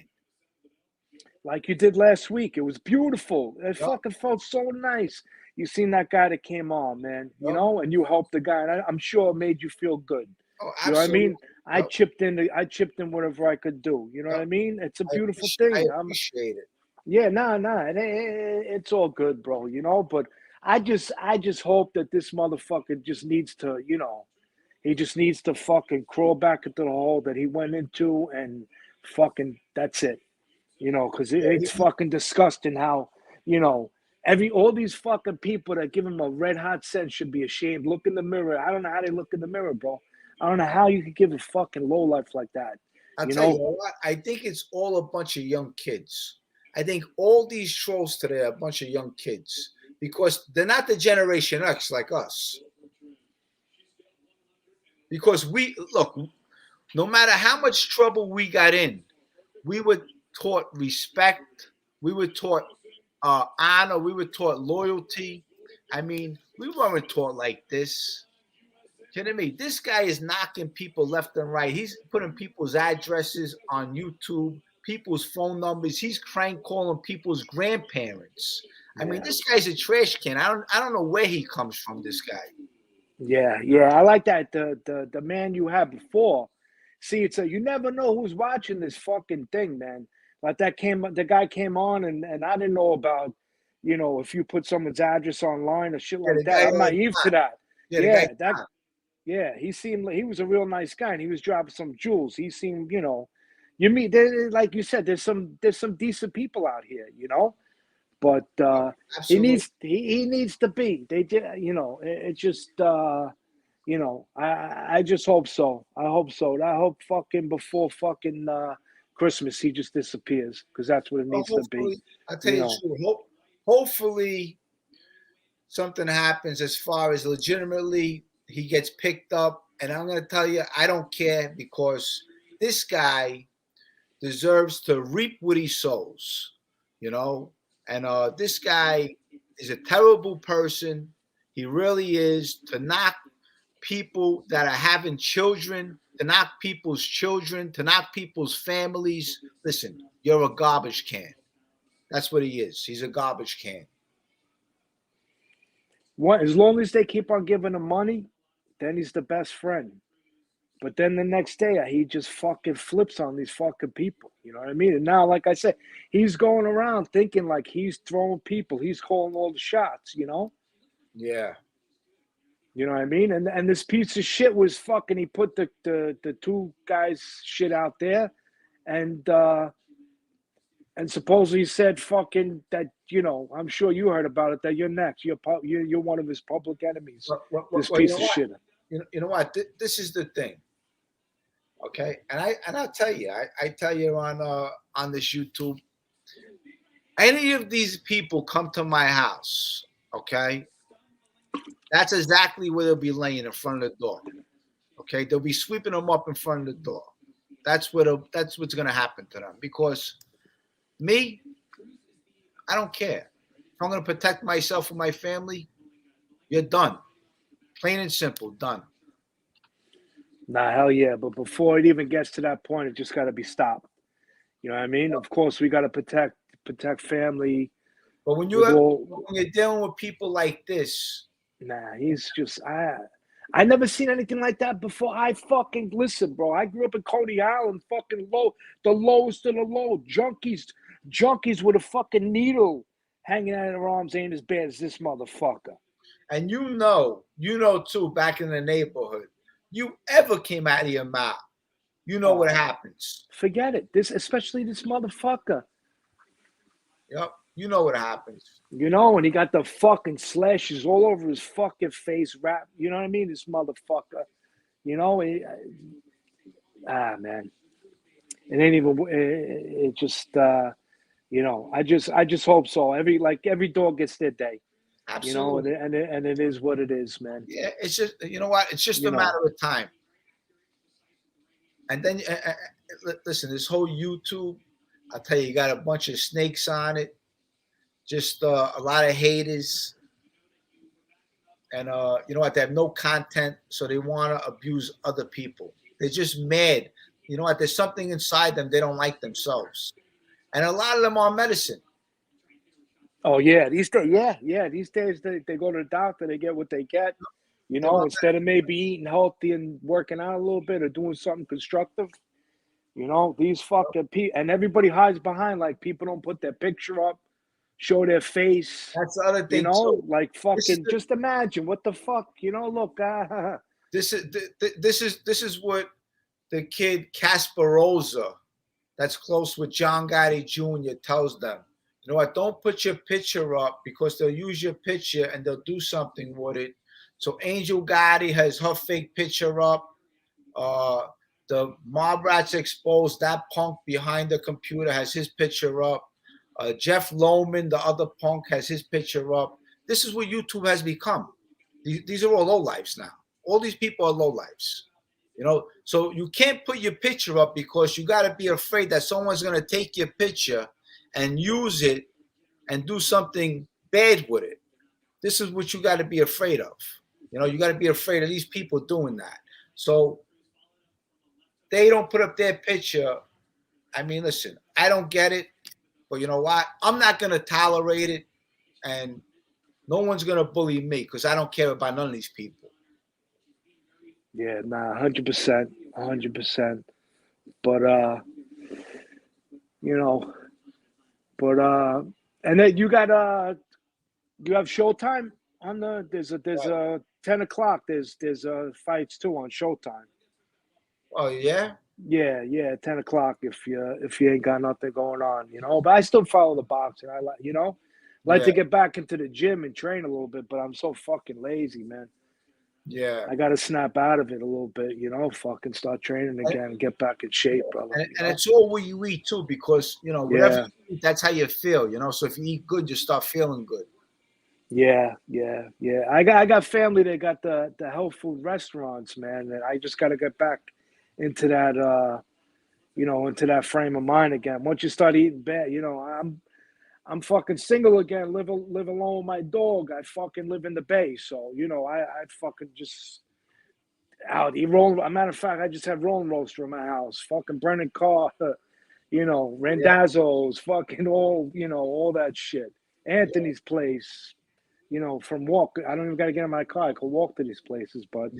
Like you did last week. It was beautiful. It fucking felt so nice. You seen that guy that came on, man, and you helped the guy. And I'm sure it made you feel good. Oh, absolutely. You know what I mean? I chipped in whatever I could do. You know what I mean? It's a beautiful thing. I appreciate it. Yeah, it's all good, bro. But I just hope that this motherfucker just needs to, he just needs to fucking crawl back into the hole that he went into and fucking that's it. Because it's fucking disgusting how, all these fucking people that give him a red hot sense should be ashamed. Look in the mirror. I don't know how they look in the mirror, bro. I don't know how you could give a fucking low life like that. I'll tell you what, I think it's all a bunch of young kids. I think all these trolls today are a bunch of young kids because they're not the Generation X like us. Because we look, no matter how much trouble we got in, we were taught respect. We were taught honor. We were taught loyalty. I mean, we weren't taught like this. Kidding me? This guy is knocking people left and right. He's putting people's addresses on YouTube, people's phone numbers. He's crank calling people's grandparents. I mean, this guy's a trash can. I don't know where he comes from. This guy. Yeah, I like that. The man you had before. See, it's you never know who's watching this fucking thing, man. Like the guy came on and I didn't know about, if you put someone's address online or shit like that. I'm naive to that. He was a real nice guy and he was dropping some jewels. He seemed, you meet like you said, there's some decent people out here, but he needs to be. They did, it just I just hope so. I hope so. I hope fucking before fucking Christmas he just disappears because that's what it needs to be. I'll tell you the truth. Hopefully something happens as far as legitimately he gets picked up. And I'm going to tell you, I don't care because this guy deserves to reap what he sows, And this guy is a terrible person. He really is. To knock people that are having children, to knock people's children, to knock people's families. Listen, you're a garbage can. That's what he is. He's a garbage can. As long as they keep on giving him money, then he's the best friend. But then the next day, he just fucking flips on these fucking people. You know what I mean? And now, like I said, he's going around thinking like he's throwing people. He's calling all the shots, Yeah. You know what I mean? And this piece of shit was fucking, he put the two guys shit out there and supposedly said fucking that, I'm sure you heard about it, that you're next. You're one of his public enemies. This piece of shit. You know what? This is the thing. Okay. And I'll tell you, I tell you on this YouTube, any of these people come to my house, okay? That's exactly where they'll be laying in front of the door. Okay, they'll be sweeping them up in front of the door. That's what's going to happen to them. Because me, I don't care. If I'm going to protect myself and my family, you're done. Plain and simple, done. Nah, hell yeah. But before it even gets to that point, it just got to be stopped. You know what I mean? Of course, we got to protect family. But when you're dealing with people like this. Nah, he's just I never seen anything like that before. Listen, bro. I grew up in Coney Island, fucking the lowest of the low. Junkies with a fucking needle hanging out of their arms ain't as bad as this motherfucker. And you know too, back in the neighborhood, you ever came out of your mouth, what happens. Forget it. Especially this motherfucker. Yep. You know what happens. And he got the fucking slashes all over his fucking face, you know what I mean? This motherfucker. Man. It ain't even, it just, I just hope so. Every dog gets their day. Absolutely. And it is what it is, man. Yeah, it's just, it's just a matter of time. And then, listen, this whole YouTube, I'll tell you got a bunch of snakes on it. Just a lot of haters, and you know what? They have no content, so they want to abuse other people. They're just mad. You know what? There's something inside them they don't like themselves, and a lot of them are medicine. Oh yeah, these days, These days they go to the doctor, they get what they get. Instead of maybe eating healthy and working out a little bit or doing something constructive. These fucking people, and everybody hides behind like people don't put their picture up. Show their face. That's the other thing. Like fucking. Just imagine what the fuck. Look. This is what the kid Casparosa, that's close with John Gotti Jr., tells them. You know what? Don't put your picture up because they'll use your picture and they'll do something with it. So Angel Gotti has her fake picture up. The Mob Rats Exposed, that punk behind the computer has his picture up. Jeff Lohman, the other punk, has his picture up. This is what YouTube has become. These are all lowlifes now. All these people are lowlifes. You know, so you can't put your picture up because you got to be afraid that someone's going to take your picture and use it and do something bad with it. This is what you got to be afraid of. You know, you got to be afraid of these people doing that. So they don't put up their picture. I mean, listen, I don't get it, but you know what? I'm not going to tolerate it, and no one's going to bully me because I don't care about none of these people. Yeah, nah, 100%, 100%. But you know, but and then you got you have Showtime on the there's a 10 o'clock. There's fights too on Showtime. Oh yeah. Yeah, 10 o'clock if you ain't got nothing going on, you know. But I still follow the boxing. I like to get back into the gym and train a little bit, but I'm so fucking lazy, man. Yeah. I got to snap out of it a little bit, you know, fucking start training again and get back in shape, brother. And it's all what you eat too, because, you know, whatever you eat, that's how you feel, you know. So if you eat good, you start feeling good. Yeah. I got family that got the health food restaurants, man, and I just got to get back into that, you know, into that frame of mind again. Once you start eating bad, you know, I'm fucking single again, live alone with my dog. I fucking live in the Bay. So, you know, I fucking just out eat rolling. As a matter of fact, I just have rolling roaster in my house. Fucking Brennan Carr, you know, Randazzo's, fucking all, you know, all that shit. Anthony's place, you know, from walk. I don't even got to get in my car. I can walk to these places, but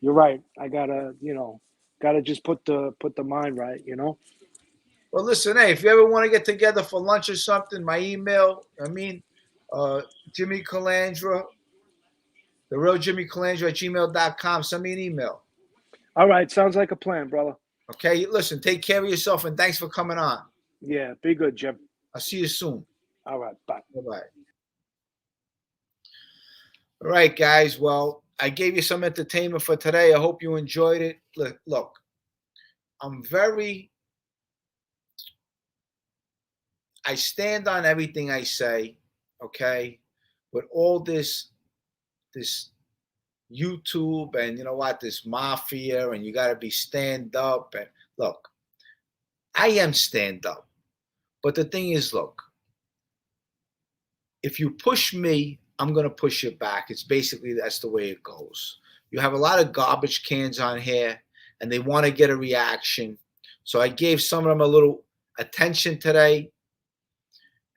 you're right. I gotta, you know, just put the mind right, you know. Well, listen, hey, if you ever want to get together for lunch or something, my email, Jimmy Calandra, the real Jimmy Calandra @gmail.com. Send me an email. All right. Sounds like a plan, brother. Okay. Listen, take care of yourself, and thanks for coming on. Yeah. Be good, Jim. I'll see you soon. All right. Bye. Bye-bye. All right, guys. Well, I gave you some entertainment for today. I hope you enjoyed it. Look, I stand on everything I say, okay? With all this YouTube and, you know what, this mafia, and you got to be stand up. And look, I am stand up. But the thing is, look, if you push me, I'm going to push you back. It's basically, that's the way it goes. You have a lot of garbage cans on here, and they want to get a reaction. So I gave some of them a little attention today.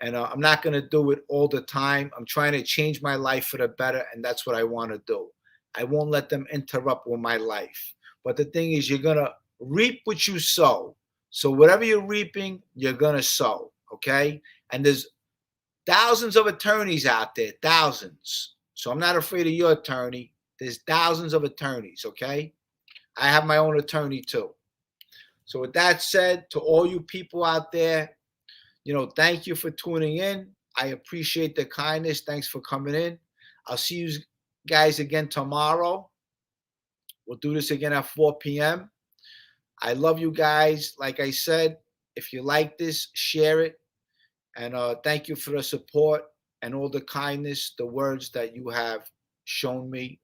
And I'm not going to do it all the time. I'm trying to change my life for the better, and that's what I want to do. I won't let them interrupt with my life. But the thing is, you're going to reap what you sow. So whatever you're reaping, you're going to sow, okay? And there's thousands of attorneys out there, thousands. So I'm not afraid of your attorney. There's thousands of attorneys, okay? I have my own attorney too. So with that said, to all you people out there, you know, thank you for tuning in. I appreciate the kindness. Thanks for coming in. I'll see you guys again tomorrow. We'll do this again at 4 p.m. I love you guys. Like I said, if you like this, share it. And thank you for the support and all the kindness, the words that you have shown me.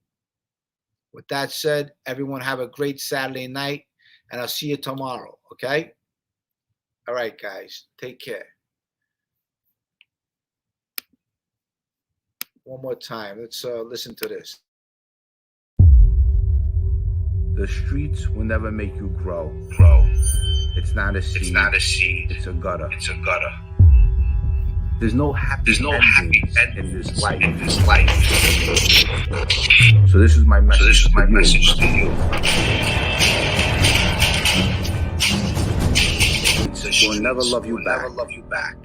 With that said, everyone have a great Saturday night, and I'll see you tomorrow, okay? All right, guys. Take care. One more time. Let's listen to this. The streets will never make you grow. It's not a seed. It's a gutter. There's no happy endings in this life. So this is my message to you. We'll never love you back.